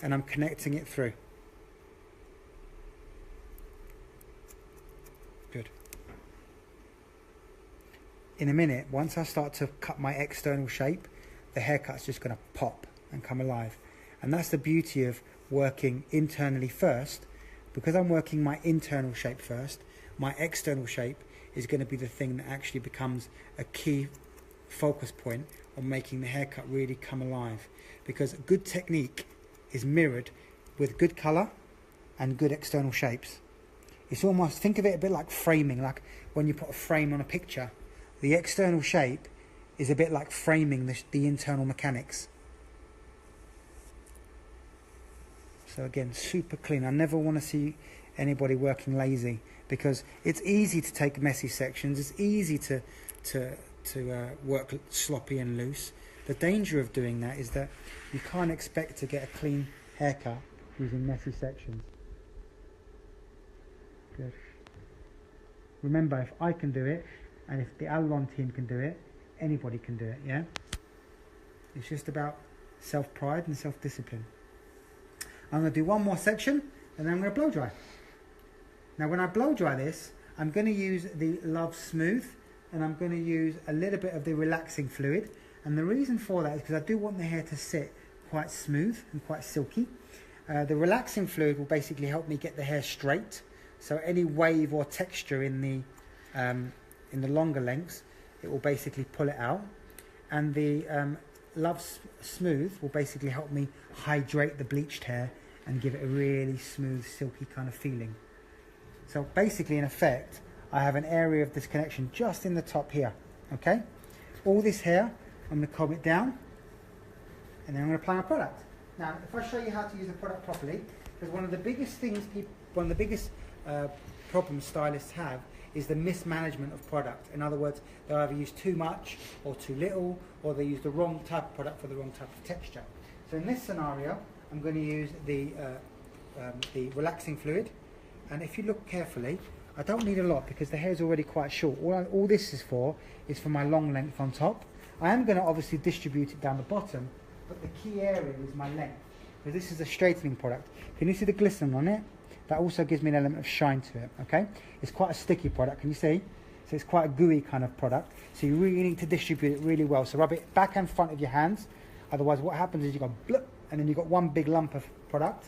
and I'm connecting it through. Good. In a minute, once I start to cut my external shape, the haircut's just going to pop and come alive. And that's the beauty of working internally first. Because I'm working my internal shape first, my external shape is going to be the thing that actually becomes a key focus point on making the haircut really come alive. Because good technique is mirrored with good colour and good external shapes. It's almost, think of it a bit like framing, like when you put a frame on a picture. The external shape is a bit like framing the internal mechanics. So again, super clean. I never want to see anybody working lazy, because it's easy to take messy sections. It's easy to work sloppy and loose. The danger of doing that is that you can't expect to get a clean haircut using messy sections. Good. Remember, if I can do it, and if the Allilon team can do it, anybody can do it, yeah? It's just about self-pride and self-discipline. I'm going to do one more section, and then I'm going to blow dry. Now, when I blow dry this, I'm going to use the Love Smooth, and I'm going to use a little bit of the relaxing fluid. And the reason for that is because I do want the hair to sit quite smooth and quite silky. The relaxing fluid will basically help me get the hair straight. So any wave or texture in the longer lengths, it will basically pull it out. And the Love Smooth will basically help me hydrate the bleached hair and give it a really smooth, silky kind of feeling. So basically, in effect, I have an area of disconnection just in the top here, okay? All this hair, I'm going to comb it down, and then I'm going to apply my product. Now, if I show you how to use the product properly, because one of the biggest problems stylists have is the mismanagement of product. In other words, they'll either use too much or too little, or they use the wrong type of product for the wrong type of texture. So in this scenario, I'm going to use the relaxing fluid, and if you look carefully, I don't need a lot because the hair is already quite short. All this is for my long length on top. I am going to obviously distribute it down the bottom, but the key area is my length, because this is a straightening product. Can you see the glisten on it? That also gives me an element of shine to it, okay? It's quite a sticky product, can you see? So it's quite a gooey kind of product. So you really need to distribute it really well. So rub it back and front of your hands. Otherwise what happens is you go blip, and then you've got one big lump of product.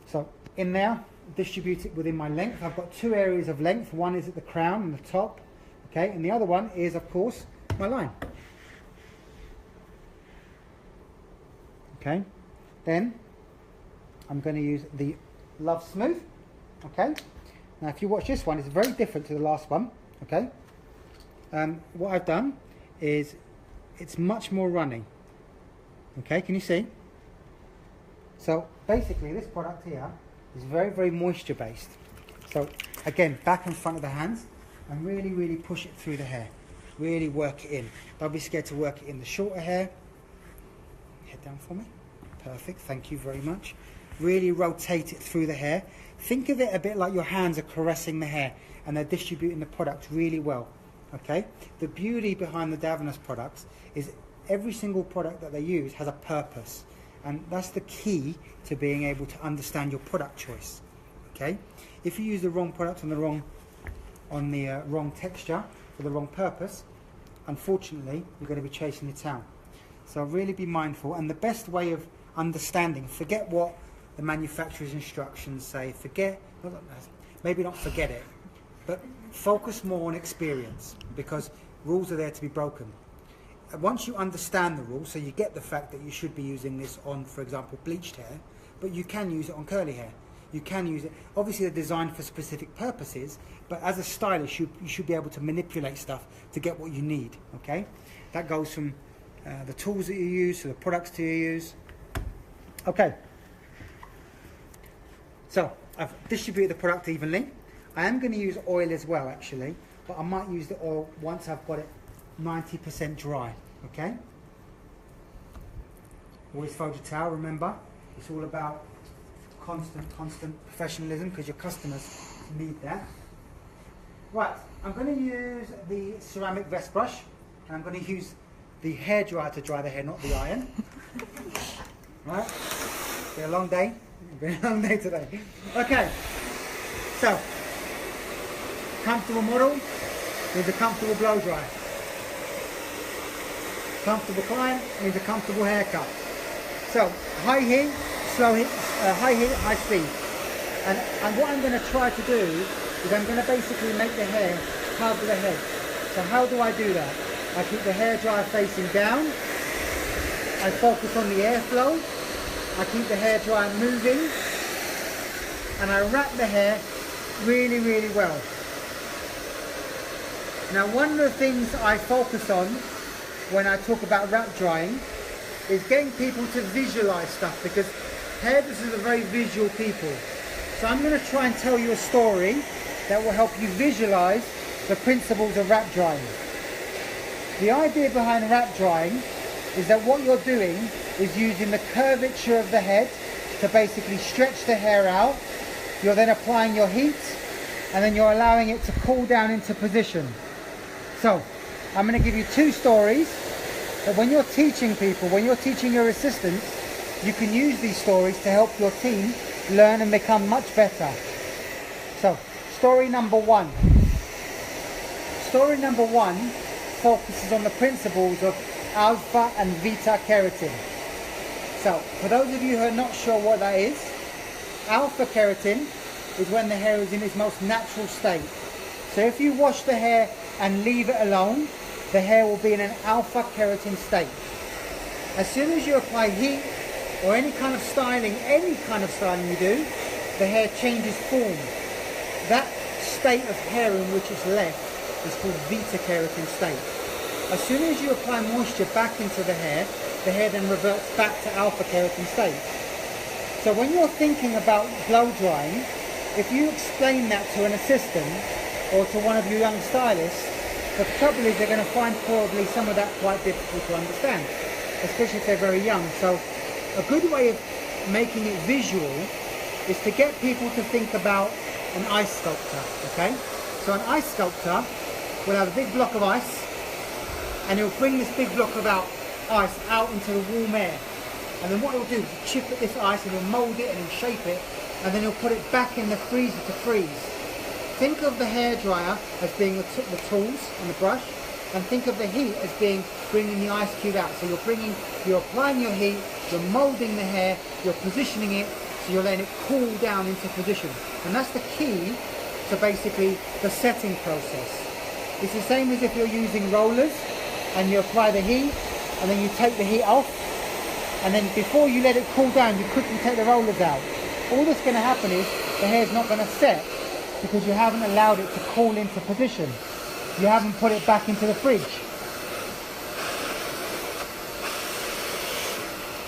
So in there, distribute it within my length. I've got two areas of length. One is at the crown and the top, okay? And the other one is, of course, my line. Okay? Then I'm going to use the Love Smooth, okay? Now if you watch this one, it's very different to the last one, okay? What I've done is it's much more runny, okay? Can you see? So basically this product here is very, very moisture based. So again, back and front of the hands, and really, really push it through the hair. Really work it in. Don't be scared to work it in the shorter hair. Head down for me. Perfect, thank you very much. Really rotate it through the hair. Think of it a bit like your hands are caressing the hair and they're distributing the product really well, okay? The beauty behind the Davines products is every single product that they use has a purpose, and that's the key to being able to understand your product choice, okay? If you use the wrong product on the wrong texture for the wrong purpose, unfortunately, you're going to be chasing your tail. So really be mindful, and the best way of understanding, forget what the manufacturer's instructions say, maybe not forget it, but focus more on experience, because rules are there to be broken. Once you understand the rules, so you get the fact that you should be using this on, for example, bleached hair, but you can use it on curly hair. You can use it, obviously they're designed for specific purposes, but as a stylist you should be able to manipulate stuff to get what you need, okay? That goes from the tools that you use to the products that you use. Okay, so I've distributed the product evenly. I am going to use oil as well actually, but I might use the oil once I've got it 90% dry, okay? Always fold your towel, remember, it's all about constant professionalism, because your customers need that. Right, I'm going to use the ceramic vest brush, and I'm going to use the hairdryer to dry the hair, not the iron. Right, it's been a long day. It's been a long day today. Okay, so comfortable model means a comfortable blow dry. Comfortable client means a comfortable haircut. So high heat, slow heat, high heat, high speed. And what I'm going to try to do is I'm going to basically make the hair hug the head. So how do I do that? I keep the hairdryer facing down. I focus on the airflow. I keep the hairdryer moving. And I wrap the hair really, really well. Now, one of the things I focus on when I talk about wrap drying is getting people to visualize stuff, because hairdressers are very visual people. So I'm going to try and tell you a story that will help you visualize the principles of wrap drying. The idea behind wrap drying is that what you're doing is using the curvature of the head to basically stretch the hair out. You're then applying your heat, and then you're allowing it to cool down into position. So I'm going to give you two stories that when you're teaching people, when you're teaching your assistants, you can use these stories to help your team learn and become much better. So story number one. Story number one focuses on the principles of alpha and beta keratin. So for those of you who are not sure what that is, alpha keratin is when the hair is in its most natural state. So if you wash the hair and leave it alone, the hair will be in an alpha keratin state. As soon as you apply heat or any kind of styling you do, the hair changes form. That state of hair in which it's left is called beta keratin state. As soon as you apply moisture back into the hair then reverts back to alpha keratin state. So when you're thinking about blow drying, if you explain that to an assistant or to one of your young stylists, the trouble is they're going to find probably some of that quite difficult to understand, especially if they're very young. So a good way of making it visual is to get people to think about an ice sculptor, okay? So an ice sculptor will have a big block of ice, and he'll bring this big block of ice out into the warm air. And then what he'll do is chip at this ice and he'll mould it and he'll shape it, and then he'll put it back in the freezer to freeze. Think of the hairdryer as being the tools and the brush, and think of the heat as being bringing the ice cube out. So you're applying your heat, you're moulding the hair, you're positioning it, so you're letting it cool down into position. And that's the key to basically the setting process. It's the same as if you're using rollers and you apply the heat and then you take the heat off, and then before you let it cool down you quickly take the rollers out. All that's going to happen is the hair's not going to set because you haven't allowed it to cool into position. You haven't put it back into the fridge.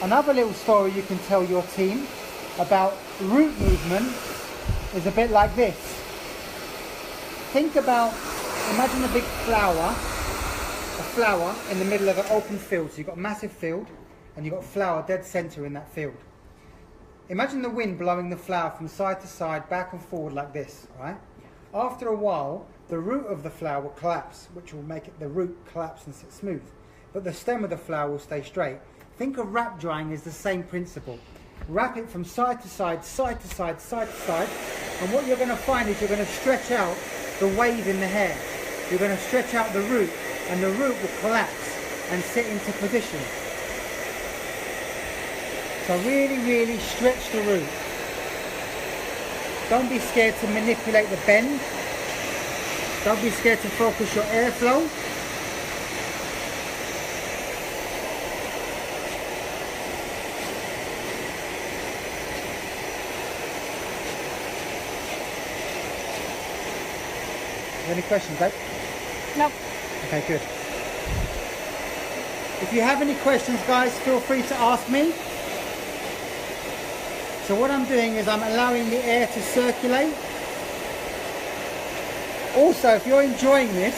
Another little story you can tell your team about root movement is a bit like this. Think about, imagine a big flower in the middle of an open field. So you've got a massive field and you've got a flower dead center in that field. Imagine the wind blowing the flower from side to side, back and forward like this, right? After a while, the root of the flower will collapse, which will make the root collapse and sit smooth. But the stem of the flower will stay straight. Think of wrap drying as the same principle. Wrap it from side to side, side to side, side to side, and what you're going to find is you're going to stretch out the wave in the hair. You're going to stretch out the root, and the root will collapse and sit into position. So really stretch the root. Don't be scared to manipulate the bend. Don't be scared to focus your airflow. Any questions, babe? Nope. Okay, good. If you have any questions, guys, feel free to ask me. So what I'm doing is I'm allowing the air to circulate. Also, if you're enjoying this,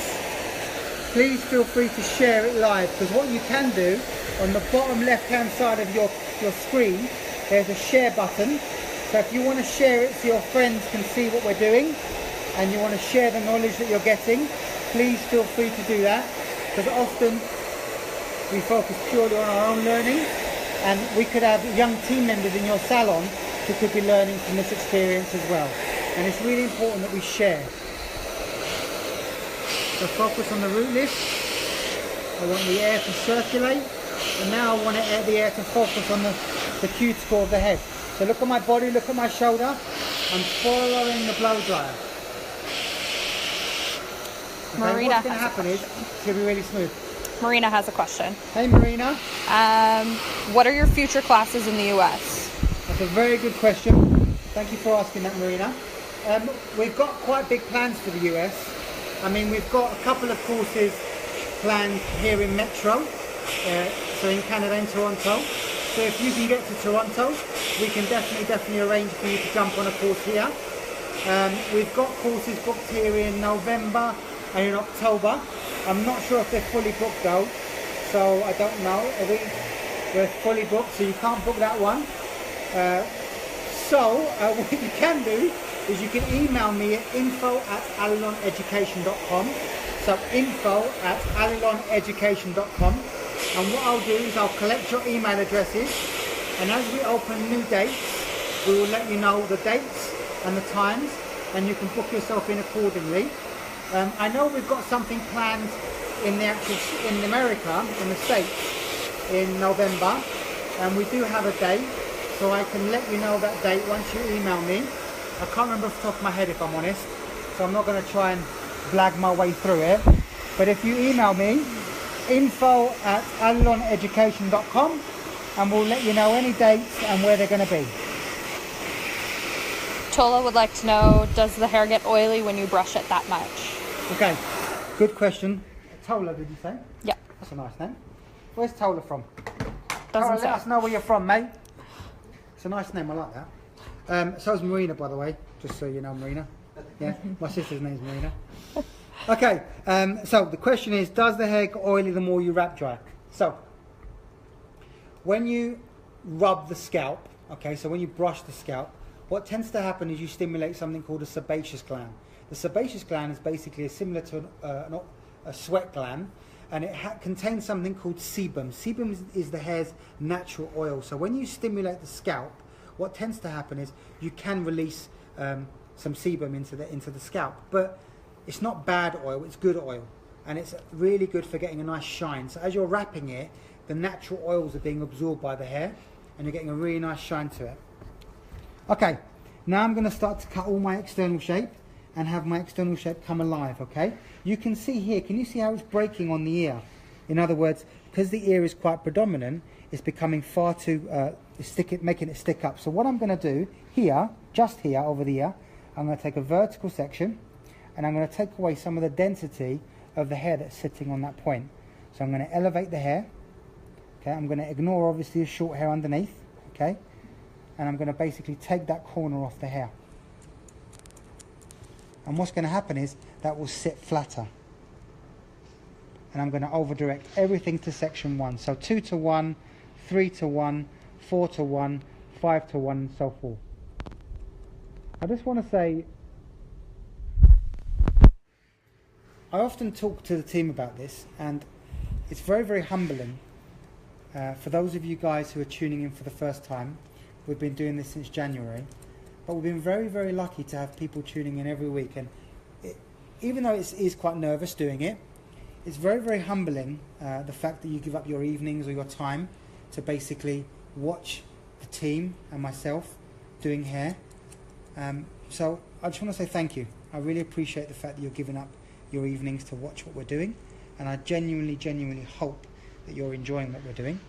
please feel free to share it live, because what you can do on the bottom left hand side of your screen, there's a share button. So if you want to share it so your friends can see what we're doing and you want to share the knowledge that you're getting, please feel free to do that, because often we focus purely on our own learning, and we could have young team members in your salon who could be learning from this experience as well. And it's really important that we share. So focus on the root lift. I want the air to circulate, and now I want the air to focus on the cuticle of the head. So look at my body, look at my shoulder. I'm following the blow dryer. Okay, Marina what's going to happen is it's going to be really smooth. Marina has a question. Hey Marina. What are your future classes in the US? That's a very good question. Thank you for asking that, Marina. We've got quite big plans for the US. I mean, we've got a couple of courses planned here in Metro, so in Canada, in Toronto. So if you can get to Toronto, we can definitely arrange for you to jump on a course here. We've got courses booked here in November and in October. I'm not sure if they're fully booked though, so I don't know. We're fully booked, so you can't book that one. What you can do is you can email me at info@alliloneducation.com. So info@alliloneducation.com. And what I'll do is I'll collect your email addresses, and as we open new dates, we will let you know the dates and the times, and you can book yourself in accordingly. I know we've got something planned in America, in the States, in November, and we do have a date, so I can let you know that date once you email me. I can't remember off the top of my head, if I'm honest, so I'm not going to try and blag my way through it. But if you email me, info@alliloneducation.com, and we'll let you know any dates and where they're going to be. Tola would like to know, does the hair get oily when you brush it that much? Okay, good question. Tola, did you say? Yeah. That's a nice name. Where's Tola from? Doesn't Tola, say. let us know where you're from, mate. It's a nice name, I like that. So is Marina, by the way, just so you know, Marina. Yeah, my sister's name's Marina. Okay, so the question is, does the hair get oily the more you wrap dry? So, when you rub the scalp, okay, so when you brush the scalp, what tends to happen is you stimulate something called a sebaceous gland. The sebaceous gland is basically similar to a sweat gland, and it contains something called sebum. Sebum is the hair's natural oil. So when you stimulate the scalp, what tends to happen is you can release some sebum into the scalp, but it's not bad oil, it's good oil, and it's really good for getting a nice shine. So as you're wrapping it, the natural oils are being absorbed by the hair, and you're getting a really nice shine to it. Okay, now I'm going to start to cut all my external shape and have my external shape come alive, okay? You can see here, can you see how it's breaking on the ear? In other words, because the ear is quite predominant, it's becoming far too, making it stick up. So what I'm going to do here, just here over the ear, I'm going to take a vertical section, and I'm going to take away some of the density of the hair that's sitting on that point. So I'm going to elevate the hair, okay? I'm going to ignore obviously the short hair underneath, okay? And I'm going to basically take that corner off the hair. And what's going to happen is that will sit flatter. And I'm going to over direct everything to section 1. So 2 to 1, 3 to 1, 4 to 1, 5 to 1, and so forth. I just want to say, I often talk to the team about this, and it's very, very humbling. For those of you guys who are tuning in for the first time, we've been doing this since January, but we've been very, very lucky to have people tuning in every week. And even though it is quite nervous doing it, it's very, very humbling, the fact that you give up your evenings or your time to basically watch the team and myself doing hair. So I just want to say thank you. I really appreciate the fact that you're giving up your evenings to watch what we're doing, and I genuinely hope that you're enjoying what we're doing.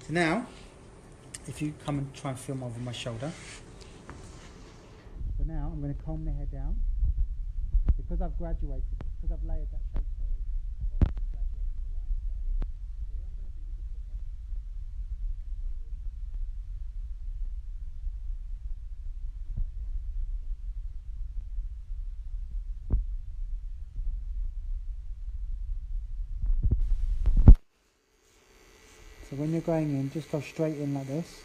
So now, if you come and try and film over my shoulder. So now I'm going to comb the hair down. Because I've graduated, because I've layered that shape, sorry, I've obviously graduated the line slightly. So what I'm going to do with the clipper, so when you're going in, just go straight in like this.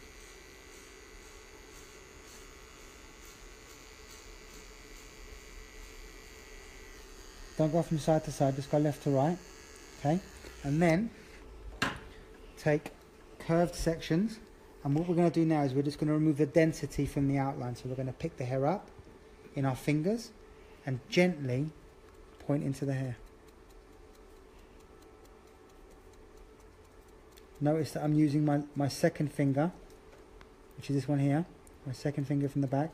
Don't go from side to side, just go left to right, okay? And then take curved sections, and what we're going to do now is we're just going to remove the density from the outline. So we're going to pick the hair up in our fingers and gently point into the hair. Notice that I'm using my second finger, which is this one here, my second finger from the back,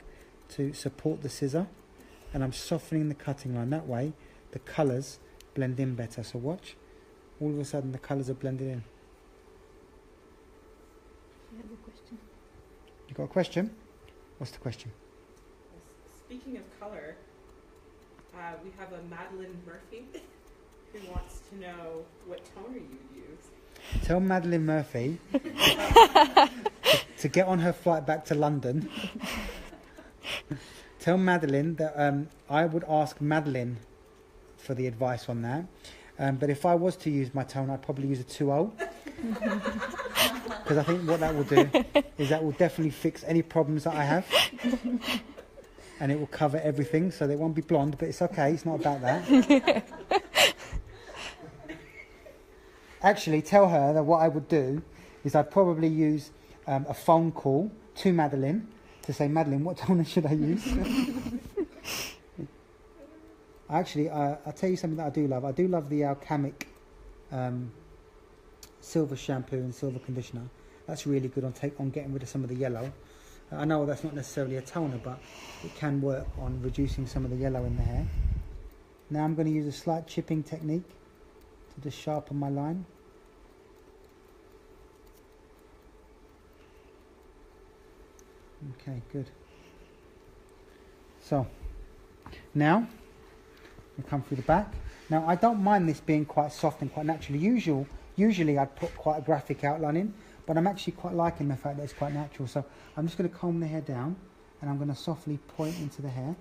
to support the scissor, and I'm softening the cutting line. That way the colours blend in better. So watch, all of a sudden the colours are blended in. I have a question. You got a question? What's the question? Speaking of color, we have a Madeline Murphy who wants to know what toner you use. Tell Madeline Murphy to get on her flight back to London. Tell Madeline that I would ask Madeline for the advice on that. But if I was to use my tone, I'd probably use a 2-0. Because I think what that will do is that will definitely fix any problems that I have. And it will cover everything, so they won't be blonde, but it's okay, it's not about that. Actually, tell her that what I would do is I'd probably use a phone call to Madeline to say, Madeline, what toner should I use? Actually, I'll tell you something that I do love. I do love the Alchemic silver shampoo and silver conditioner. That's really good on getting rid of some of the yellow. I know that's not necessarily a toner, but it can work on reducing some of the yellow in the hair. Now I'm going to use a slight chipping technique to just sharpen my line. Okay, good. So, now we come through the back. Now I don't mind this being quite soft and quite natural. Usually I'd put quite a graphic outline in, but I'm actually quite liking the fact that it's quite natural. So I'm just going to comb the hair down and I'm going to softly point into the hair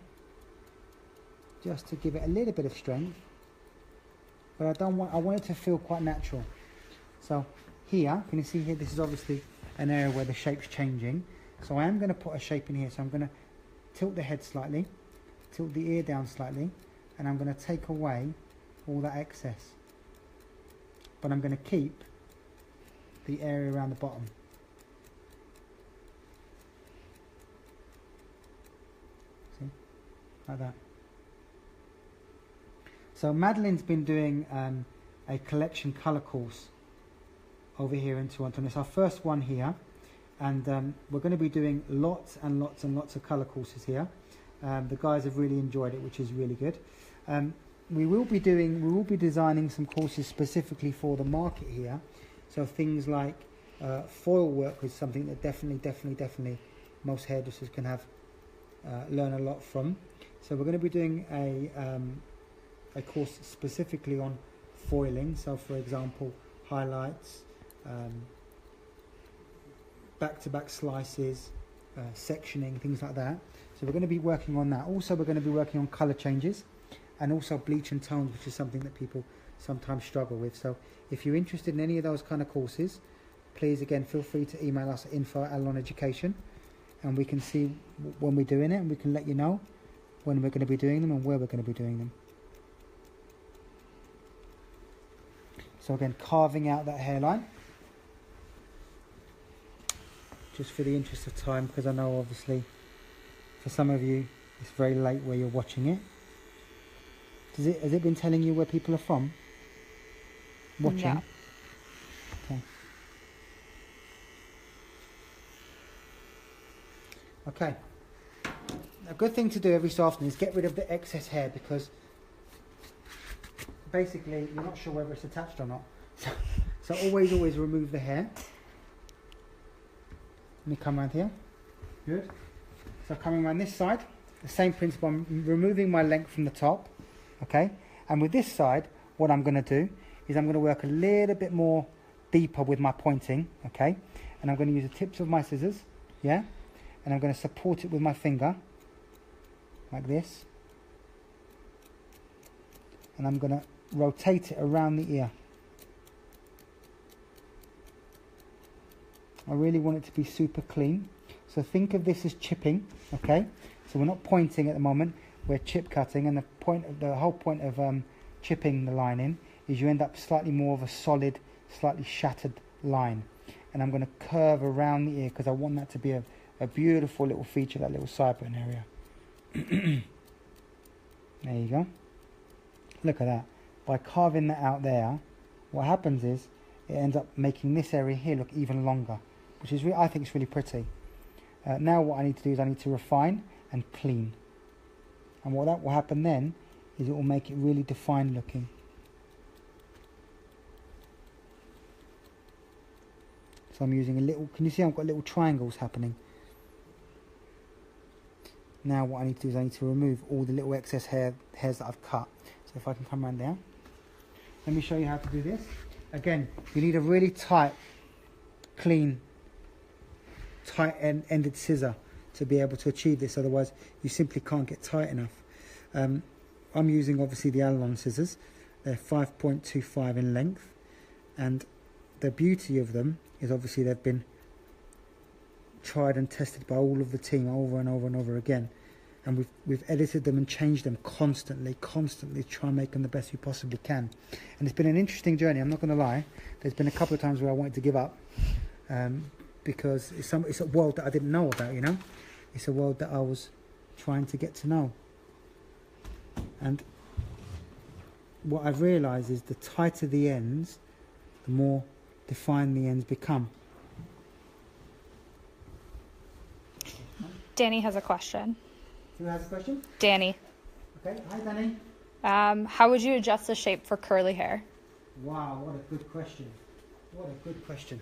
just to give it a little bit of strength. But I want it to feel quite natural. So here, can you see here, this is obviously an area where the shape's changing. So I am going to put a shape in here. So I'm going to tilt the head slightly, tilt the ear down slightly, and I'm going to take away all that excess. But I'm going to keep the area around the bottom. See? Like that. So Madeline's been doing a collection colour course over here in Toronto. And it's our first one here. And we're going to be doing lots and lots and lots of colour courses here. The guys have really enjoyed it, which is really good. We will be designing some courses specifically for the market here. So things like foil work is something that definitely most hairdressers can learn a lot from. So we're going to be doing a course specifically on foiling. So for example, highlights, back-to-back slices, sectioning, things like that. So we're going to be working on that. Also, we're going to be working on colour changes and also bleach and tones, which is something that people sometimes struggle with. So if you're interested in any of those kind of courses, please again feel free to email us at info@Allilon Education, and we can see when we're doing it, and we can let you know when we're going to be doing them and where we're going to be doing them. So again, carving out that hairline, just for the interest of time, because I know obviously for some of you it's very late where you're watching it. Has it been telling you where people are from? Watching? No. Okay. Okay. A good thing to do every so often is get rid of the excess hair, because basically you're not sure whether it's attached or not. So always remove the hair. Let me come around here. Good. So coming around this side, the same principle. I'm removing my length from the top. Okay. And with this side, what I'm going to do is I'm going to work a little bit more deeper with my pointing. Okay. And I'm going to use the tips of my scissors. Yeah. And I'm going to support it with my finger. Like this. And I'm going to rotate it around the ear. I really want it to be super clean. So think of this as chipping, okay? So we're not pointing at the moment, we're chip cutting, and the whole point of chipping the line in is you end up slightly more of a solid, slightly shattered line. And I'm going to curve around the ear because I want that to be a beautiful little feature, that little sideburn area. There you go. Look at that. By carving that out there, what happens is it ends up making this area here look even longer, which is I think it's really pretty. Now what I need to do is I need to refine and clean. And what that will happen then is it will make it really defined looking. So I'm using a little, can you see I've got little triangles happening? Now what I need to do is I need to remove all the little excess hairs that I've cut. So if I can come around there. Let me show you how to do this. Again, you need a really tight, clean, ended scissor to be able to achieve this. Otherwise, you simply can't get tight enough. I'm using obviously the Allilon scissors. They're 5.25 in length, and the beauty of them is obviously they've been tried and tested by all of the team over and over and over again, and we've edited them and changed them constantly to try and make them the best we possibly can. And it's been an interesting journey, I'm not going to lie. There's been a couple of times where I wanted to give up, because it's a world that I didn't know about, you know. It's a world that I was trying to get to know. And what I've realised is the tighter the ends, the more defined the ends become. Danny has a question. Who has a question? Danny. Okay, hi Danny. How would you adjust the shape for curly hair? Wow, what a good question. What a good question.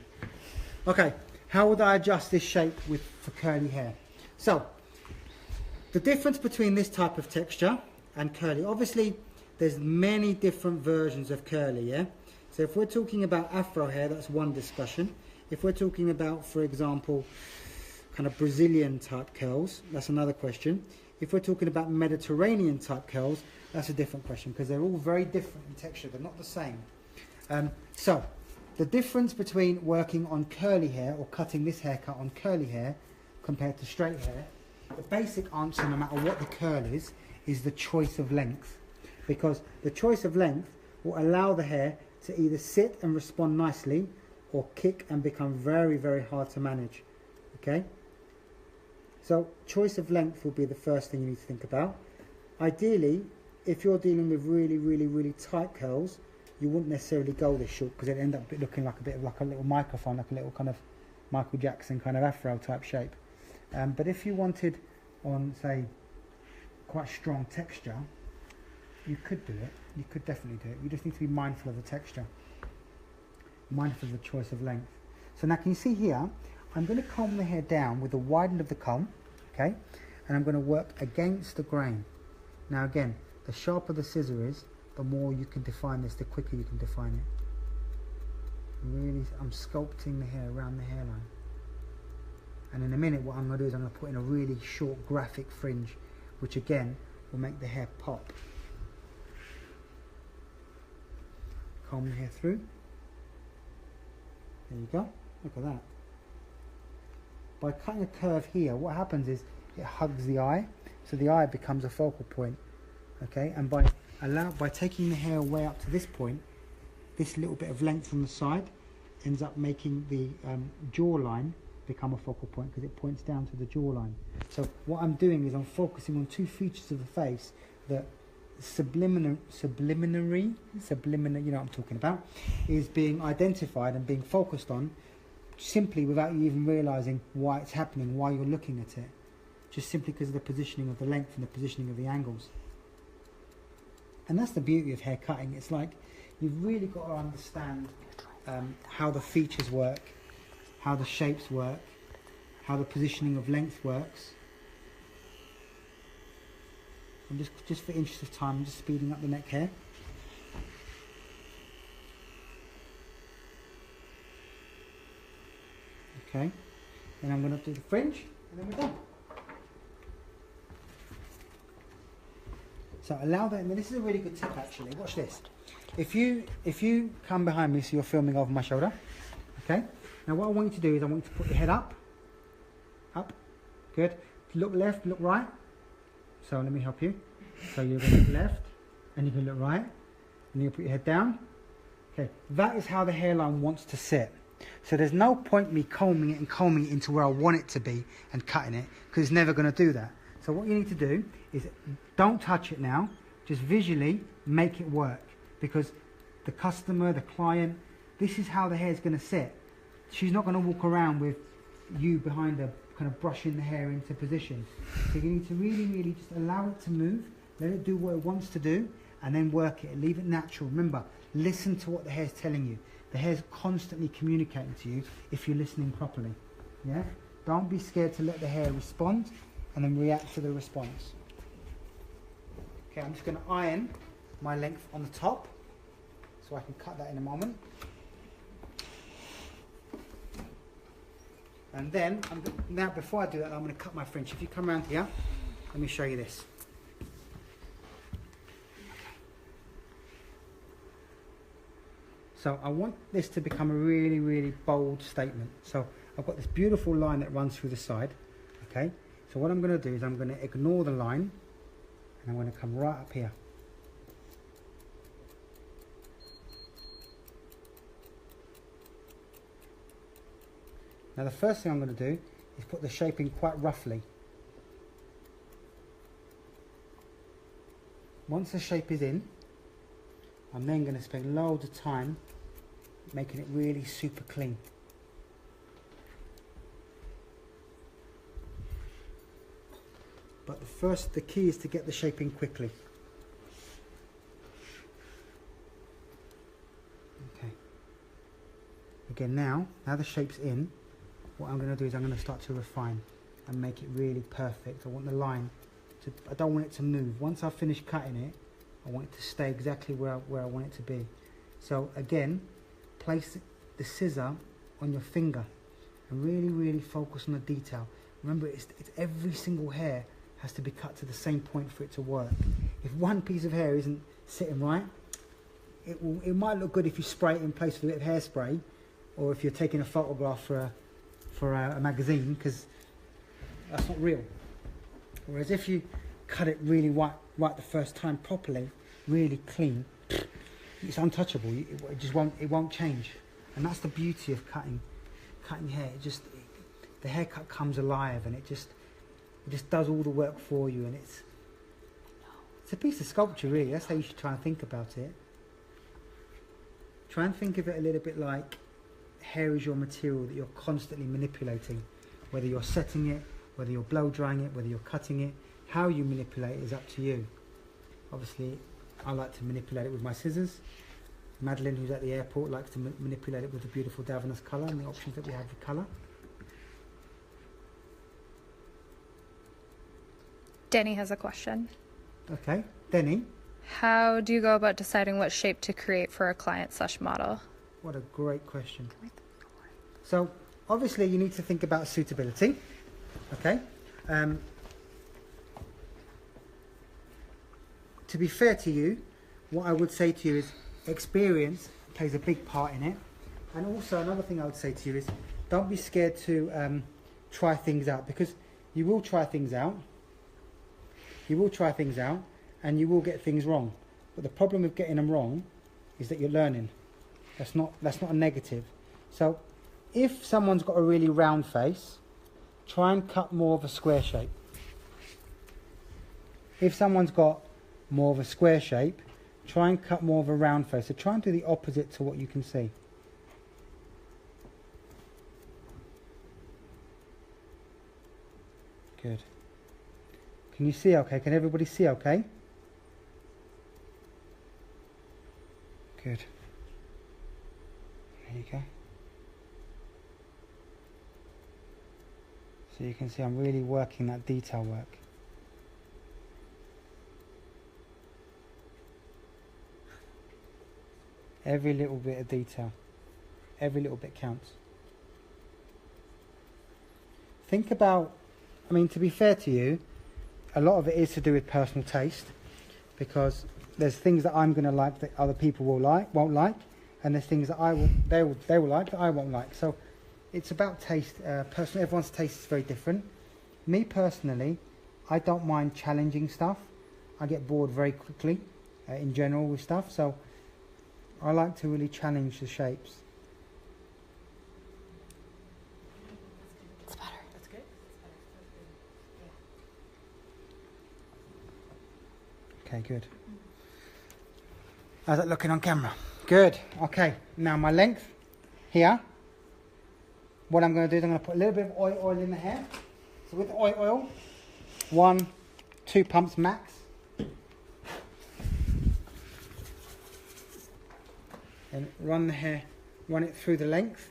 Okay, how would I adjust this shape for curly hair? So, the difference between this type of texture and curly, obviously there's many different versions of curly, yeah? So if we're talking about afro hair, that's one discussion. If we're talking about, for example, kind of Brazilian type curls, that's another question. If we're talking about Mediterranean type curls, that's a different question, because they're all very different in texture, they're not the same. So, the difference between working on curly hair or cutting this haircut on curly hair compared to straight hair, the basic answer, no matter what the curl is the choice of length. Because the choice of length will allow the hair to either sit and respond nicely or kick and become very, very hard to manage. Okay? So choice of length will be the first thing you need to think about. Ideally, if you're dealing with really, really, really tight curls, you wouldn't necessarily go this short, because it'd end up looking like a bit of like a little microphone, like a little kind of Michael Jackson kind of afro type shape. But if you wanted on, say, quite strong texture, you could do it. You could definitely do it. You just need to be mindful of the texture, mindful of the choice of length. So now can you see here, I'm going to comb the hair down with the wide end of the comb, okay? And I'm going to work against the grain. Now again, the sharper the scissor is, the more you can define this, the quicker you can define it. Really, I'm sculpting the hair around the hairline. And in a minute what I'm going to do is I'm going to put in a really short graphic fringe, which again will make the hair pop. Comb the hair through. There you go. Look at that. By cutting a curve here, what happens is it hugs the eye, so the eye becomes a focal point. Okay, and by taking the hair away up to this point, this little bit of length from the side ends up making the jawline become a focal point, because it points down to the jawline. So what I'm doing is I'm focusing on two features of the face that subliminary, you know what I'm talking about, is being identified and being focused on simply without you even realizing why it's happening, why you're looking at it, just simply because of the positioning of the length and the positioning of the angles. And that's the beauty of hair cutting. It's like you've really got to understand how the features work, how the shapes work, how the positioning of length works. And just for interest of time, I'm just speeding up the neck hair. Okay, then I'm going to do the fringe, and then we're done. So allow that, and this is a really good tip actually. Watch this. If you come behind me, so you're filming over my shoulder, okay? Now what I want you to do is I want you to put your head up, good. Look left, look right. So let me help you. So you're going to look left, and you're going to look right, and you put your head down. Okay, that is how the hairline wants to sit. So there's no point me combing it into where I want it to be and cutting it, because it's never going to do that. So what you need to do is don't touch it now, just visually make it work, because the customer, the client, this is how the hair is going to sit. She's not going to walk around with you behind her kind of brushing the hair into position. So you need to really, really just allow it to move, let it do what it wants to do, and then work it, leave it natural. Remember, listen to what the hair's telling you. The hair's constantly communicating to you if you're listening properly. Yeah? Don't be scared to let the hair respond and then react to the response. Okay, I'm just going to iron my length on the top, so I can cut that in a moment. And then, now before I do that, I'm going to cut my fringe. If you come around here, let me show you this. So I want this to become a really, really bold statement. So I've got this beautiful line that runs through the side, okay? So what I'm going to do is I'm going to ignore the line, and I'm going to come right up here. Now the first thing I'm going to do is put the shape in quite roughly. Once the shape is in, I'm then going to spend loads of time making it really super clean. But the key is to get the shape in quickly. Okay. Again, now the shape's in, what I'm going to do is I'm going to start to refine and make it really perfect. I want the line to, I don't want it to move. Once I've finished cutting it, I want it to stay exactly where I want it to be. So again, place the scissor on your finger and really, really focus on the detail. Remember, it's every single hair has to be cut to the same point for it to work. If one piece of hair isn't sitting right, it might look good if you spray it in place with a bit of hairspray, or if you're taking a photograph for a magazine, because that's not real. Whereas if you cut it really right the first time properly, really clean, it's untouchable. It won't change. And that's the beauty of cutting hair. The haircut comes alive, and it just does all the work for you, and it's a piece of sculpture, really. That's how you should try and think about it. Try and think of it a little bit like hair is your material that you're constantly manipulating. Whether you're setting it, whether you're blow drying it, whether you're cutting it, how you manipulate it is up to you. Obviously, I like to manipulate it with my scissors. Madeline, who's at the airport, likes to manipulate it with the beautiful Davines colour and the options that we have with colour. Denny has a question. Okay, Denny. How do you go about deciding what shape to create for a client/model? What a great question. So, obviously you need to think about suitability, okay? To be fair to you, what I would say to you is experience plays a big part in it. And also another thing I would say to you is don't be scared to try things out, because you will try things out. You will try things out and you will get things wrong. But the problem with getting them wrong is that you're learning. That's not a negative. So if someone's got a really round face, try and cut more of a square shape. If someone's got more of a square shape, try and cut more of a round face. So try and do the opposite to what you can see. Good. Can you see okay? Can everybody see okay? Good. There you go. So you can see I'm really working that detail work. Every little bit of detail, every little bit counts. Think about, I mean, to be fair to you, a lot of it is to do with personal taste, because there's things that I'm going to like that other people won't like, and there's things that they will like that I won't like. So it's about taste. Personally, everyone's taste is very different. Me personally, I don't mind challenging stuff. I get bored very quickly in general with stuff, so I like to really challenge the shapes. It's better. That's good. Okay, good. How's that looking on camera? Good. Okay, now my length here. What I'm going to do is I'm going to put a little bit of oil in the hair. So with the oil, 1-2 pumps max. And run the hair, run it through the length.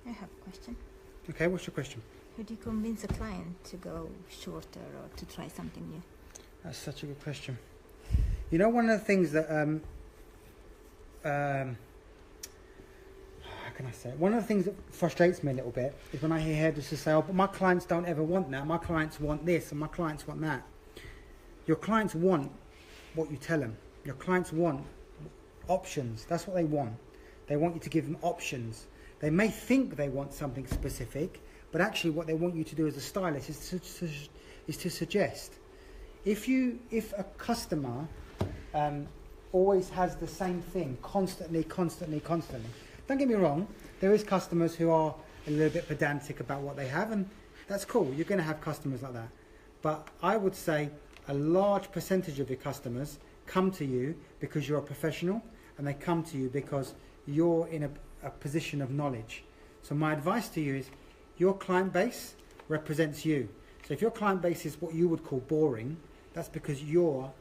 I have a question. Okay, what's your question? How do you convince a client to go shorter or to try something new? That's such a good question. You know, one of the things that can I say it? One of the things that frustrates me a little bit is when I hear hairdressers say, oh, but my clients don't ever want that. My clients want this and my clients want that. Your clients want what you tell them. Your clients want options. That's what they want. They want you to give them options. They may think they want something specific, but actually what they want you to do as a stylist is to suggest. If a customer always has the same thing constantly, don't get me wrong, there is customers who are a little bit pedantic about what they have, and that's cool. You're going to have customers like that. But I would say a large percentage of your customers come to you because you're a professional, and they come to you because you're in a position of knowledge. So my advice to you is your client base represents you. So if your client base is what you would call boring, that's because you're,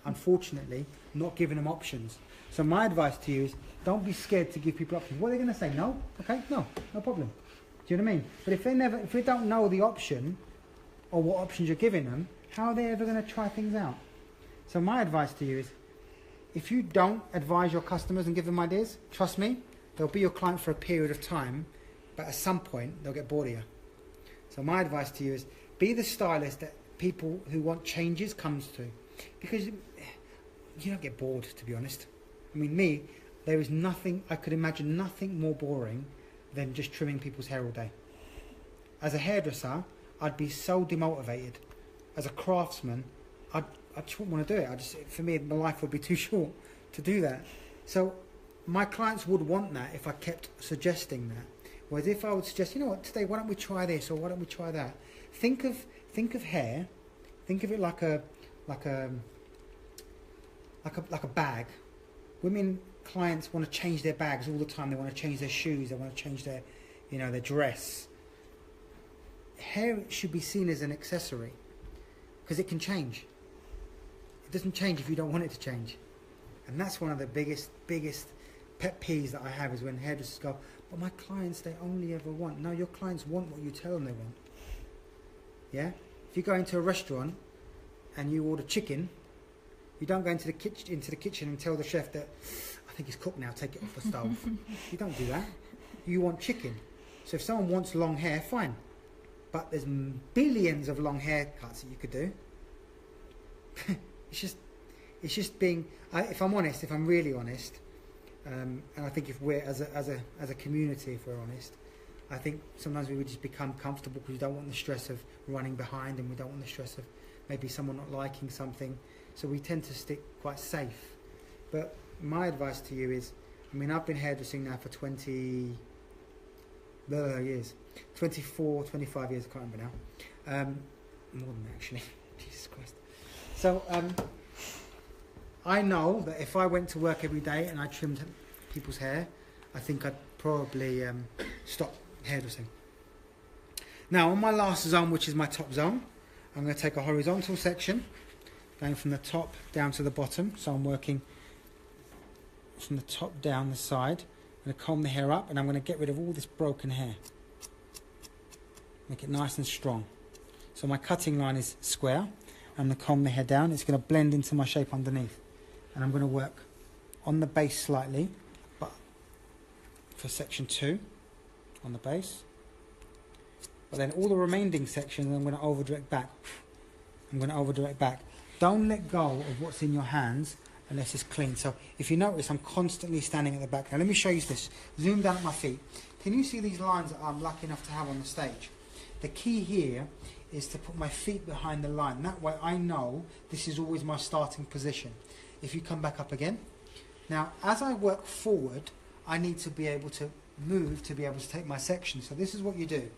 unfortunately, not giving them options. So my advice to you is don't be scared to give people options. What are they going to say? No? Okay, no problem. Do you know what I mean? But if they don't know the option or what options you're giving them, how are they ever going to try things out? So my advice to you is if you don't advise your customers and give them ideas, trust me, they'll be your client for a period of time, but at some point they'll get bored of you. So my advice to you is be the stylist that people who want changes comes to. Because you don't get bored, to be honest. I mean, there is nothing, I could imagine nothing more boring than just trimming people's hair all day. As a hairdresser, I'd be so demotivated. As a craftsman, I just wouldn't want to do it. For me, my life would be too short to do that. So my clients would want that if I kept suggesting that. Whereas if I would suggest, you know what, today why don't we try this or why don't we try that? Think of hair. Think of it like a bag. Women clients want to change their bags all the time. They want to change their shoes. They want to change their dress. Hair should be seen as an accessory because it can change. It doesn't change if you don't want it to change. And that's one of the biggest pet peeves that I have is when hairdressers go, but my clients, they only ever want. No, your clients want what you tell them they want. Yeah? If you go into a restaurant and you order chicken, you don't go into the kitchen and tell the chef that, I think it's cooked now, take it off the stove. You don't do that. You want chicken. So if someone wants long hair, fine. But there's billions of long haircuts that you could do. It's just being, if I'm really honest, and I think if we're, as a community, if we're honest, I think sometimes we would just become comfortable because we don't want the stress of running behind and we don't want the stress of maybe someone not liking something. So we tend to stick quite safe. But my advice to you is, I mean, I've been hairdressing now for 20 years. 24, 25 years, I can't remember now. More than that, actually. Jesus Christ. So I know that if I went to work every day and I trimmed people's hair, I think I'd probably stop hairdressing. Now, on my last zone, which is my top zone, I'm going to take a horizontal section, going from the top down to the bottom. So I'm working from the top down the side. I'm going to comb the hair up and I'm going to get rid of all this broken hair. Make it nice and strong. So my cutting line is square. I'm going to comb the hair down. It's going to blend into my shape underneath. And I'm going to work on the base slightly, but for section 2 on the base. But then all the remaining sections I'm going to over direct back. Don't let go of what's in your hands unless it's clean. So if you notice, I'm constantly standing at the back. Now let me show you this. Zoom down at my feet. Can you see these lines that I'm lucky enough to have on the stage? The key here is to put my feet behind the line. That way I know this is always my starting position. If you come back up again. Now as I work forward, I need to be able to move to be able to take my section. So this is what you do.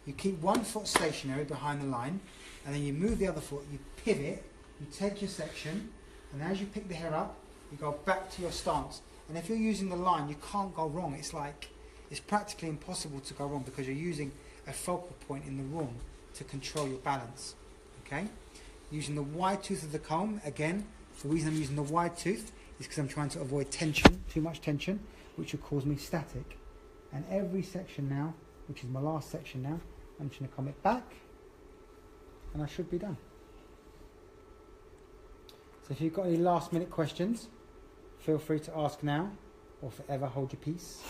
You keep one foot stationary behind the line, and then you move the other foot, you pivot, you take your section, and as you pick the hair up, you go back to your stance. And if you're using the line, you can't go wrong. It's practically impossible to go wrong because you're using a focal point in the room to control your balance. Okay? Using the wide tooth of the comb, again, the reason I'm using the wide tooth is because I'm trying to avoid tension, too much tension, which will cause me static. And every section now, which is my last section now, I'm just going to comb it back, and I should be done. So if you've got any last minute questions, feel free to ask now, or forever hold your peace.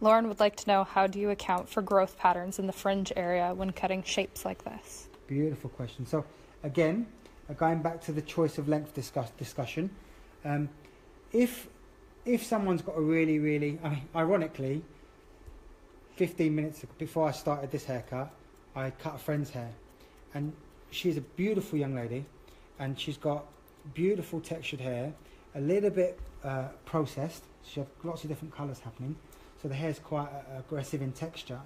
Lauren would like to know, how do you account for growth patterns in the fringe area when cutting shapes like this? Beautiful question. So again, going back to the choice of length discussion, if someone's got a really, I mean, ironically, 15 minutes before I started this haircut, I cut a friend's hair, and she's a beautiful young lady, and she's got beautiful textured hair, a little bit processed. She has lots of different colours happening, so the hair's quite aggressive in texture.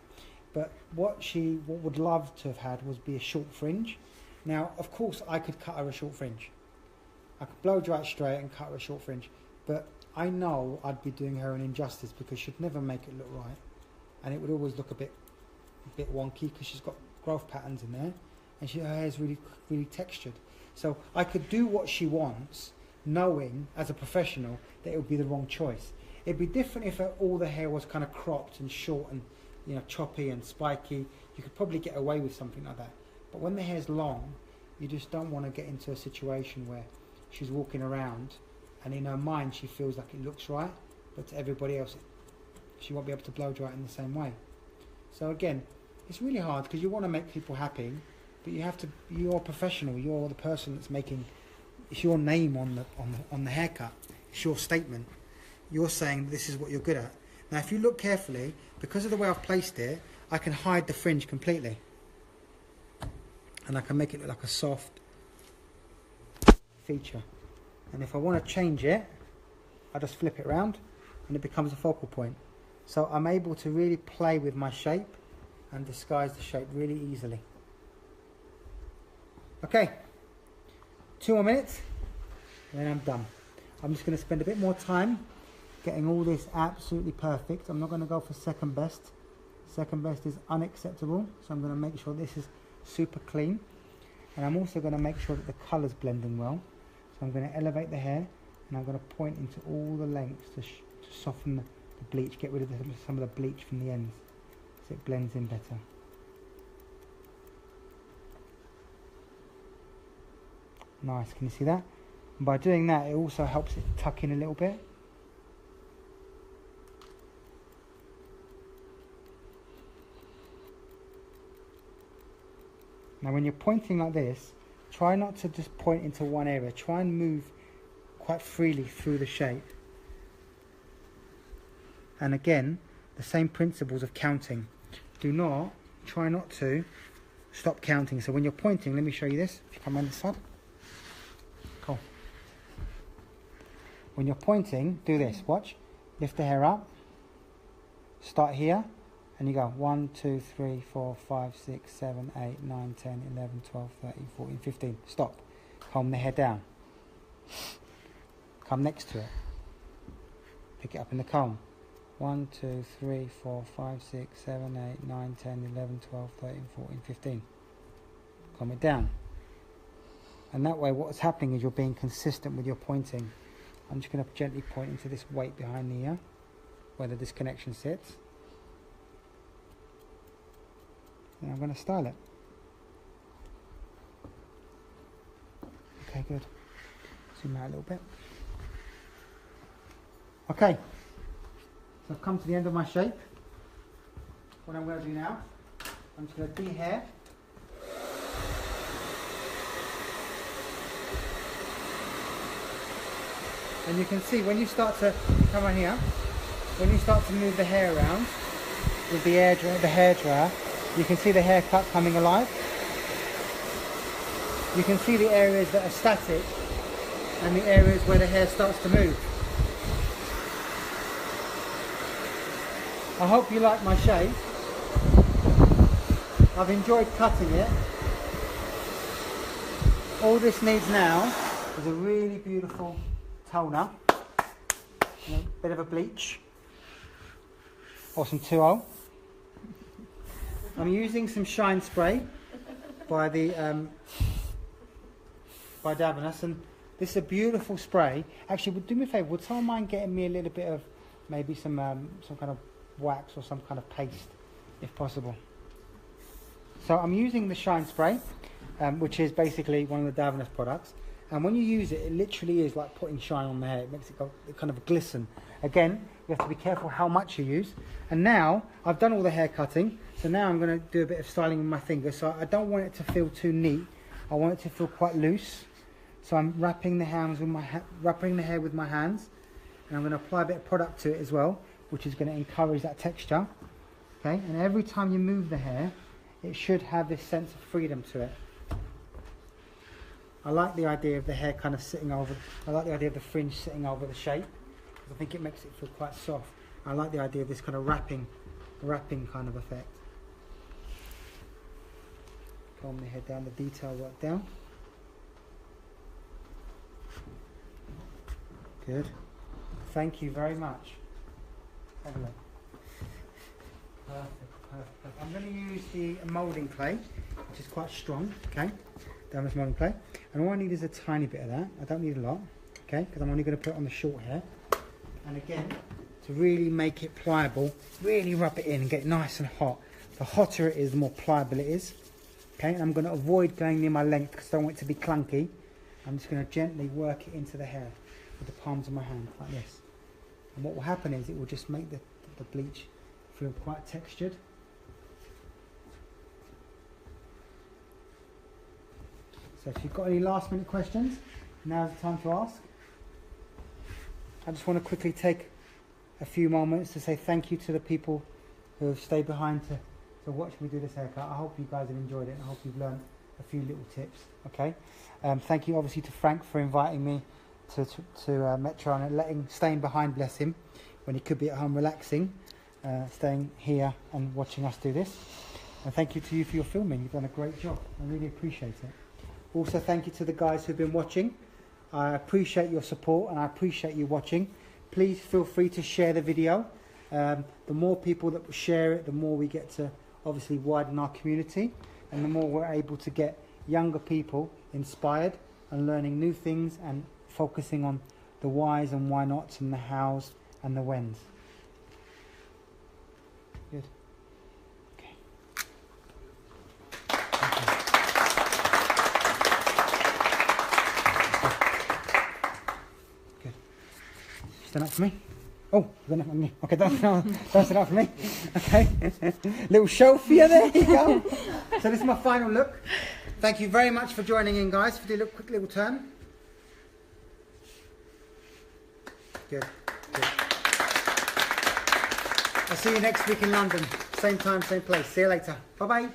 But what would love to have had was be a short fringe. Now, of course, I could cut her a short fringe. I could blow dry it straight and cut her a short fringe, but I know I'd be doing her an injustice because she'd never make it look right, and it would always look a bit wonky because she's got growth patterns in there, and her hair's really textured. So I could do what she wants, knowing as a professional that it would be the wrong choice. It'd be different if all the hair was kind of cropped and short and, you know, choppy and spiky. You could probably get away with something like that. But when the hair's long, you just don't want to get into a situation where she's walking around and in her mind she feels like it looks right, but to everybody else she won't be able to blow dry it in the same way. So again, it's really hard because you want to make people happy, but you have to. You're a professional. You're the person that's making. It's your name on the haircut. It's your statement. You're saying this is what you're good at. Now, if you look carefully, because of the way I've placed it, I can hide the fringe completely, and I can make it look like a soft feature. And if I want to change it, I just flip it around, and it becomes a focal point. So I'm able to really play with my shape and disguise the shape really easily. Okay, 2 more minutes and then I'm done. I'm just going to spend a bit more time getting all this absolutely perfect. I'm not going to go for second best. Second best is unacceptable, so I'm going to make sure this is super clean, and I'm also going to make sure that the colours blend in well. So I'm going to elevate the hair, and I'm going to point into all the lengths to soften the bleach, get rid of some of the bleach from the ends so it blends in better. Nice, can you see that? And by doing that, it also helps it tuck in a little bit. Now when you're pointing like this, try not to just point into one area. Try and move quite freely through the shape. And again, the same principles of counting. Try not to stop counting. So when you're pointing, let me show you this. If you come on this side. Cool. When you're pointing, do this. Watch. Lift the hair up. Start here. And you go 1, 2, 3, 4, 5, 6, 7, 8, 9, 10, 11, 12, 13, 14, 15. Stop. Comb the hair down. Come next to it. Pick it up in the comb. 1, 2, 3, 4, 5, 6, 7, 8, 9, 10, 11, 12, 13, 14, 15. Comb it down. And that way what's happening is you're being consistent with your pointing. I'm just going to gently point into this weight behind the ear, where the disconnection sits. And I'm going to style it. Okay, good. Zoom out a little bit. Okay. So I've come to the end of my shape. What I'm going to do now, I'm just going to de-hair. And you can see when you start to come on here, when you start to move the hair around with the hair dryer, you can see the haircut coming alive. You can see the areas that are static and the areas where the hair starts to move. I hope you like my shape. I've enjoyed cutting it. All this needs now is a really beautiful toner, a bit of a bleach, or some 2O. I'm using some shine spray by Davines, and this is a beautiful spray. Actually, do me a favour, would someone mind getting me a little bit of maybe some kind of wax or some kind of paste, if possible? So I'm using the shine spray, which is basically one of the Davines products, And when you use it, it literally is like putting shine on the hair. It makes it go, it kind of glisten. Again, you have to be careful how much you use. And now, I've done all the hair cutting, so now I'm going to do a bit of styling with my fingers. So I don't want it to feel too neat. I want it to feel quite loose. So I'm wrapping the hair with my hands, and I'm going to apply a bit of product to it as well, which is going to encourage that texture. Okay, and every time you move the hair, it should have this sense of freedom to it. I like the idea of the hair kind of sitting over, I like the idea of the fringe sitting over the shape, because I think it makes it feel quite soft. I like the idea of this kind of wrapping kind of effect. Calm the head down, the detail work down. Good. Thank you very much. Have a look. Perfect. I'm going to use the moulding clay, which is quite strong, okay? Damage moulding clay. And all I need is a tiny bit of that. I don't need a lot, okay? Because I'm only going to put it on the short hair. And again, to really make it pliable, really rub it in and get it nice and hot. The hotter it is, the more pliable it is. Okay, and I'm going to avoid going near my length because I don't want it to be clunky. I'm just going to gently work it into the hair with the palms of my hand, like this. And what will happen is it will just make the bleach feel quite textured. So if you've got any last minute questions, now's the time to ask. I just want to quickly take a few moments to say thank you to the people who have stayed behind to watch me do this haircut. I hope you guys have enjoyed it, and I hope you've learned a few little tips. Okay, thank you obviously to Frank for inviting me to Metro and staying behind, bless him, when he could be at home relaxing, staying here and watching us do this. And thank you to you for your filming. You've done a great job. I really appreciate it. Also, thank you to the guys who've been watching. I appreciate your support and I appreciate you watching. Please feel free to share the video. The more people that share it, the more we get to obviously widen our community, and the more we're able to get younger people inspired and learning new things and focusing on the whys and why nots and the hows and the whens. Good. Okay. Good. Stand up for me. Oh, okay, don't stand up for me. Okay, little show for you, there you go. So this is my final look. Thank you very much for joining in, guys. If you do a quick little turn. Good. I'll see you next week in London. Same time, same place. See you later. Bye-bye.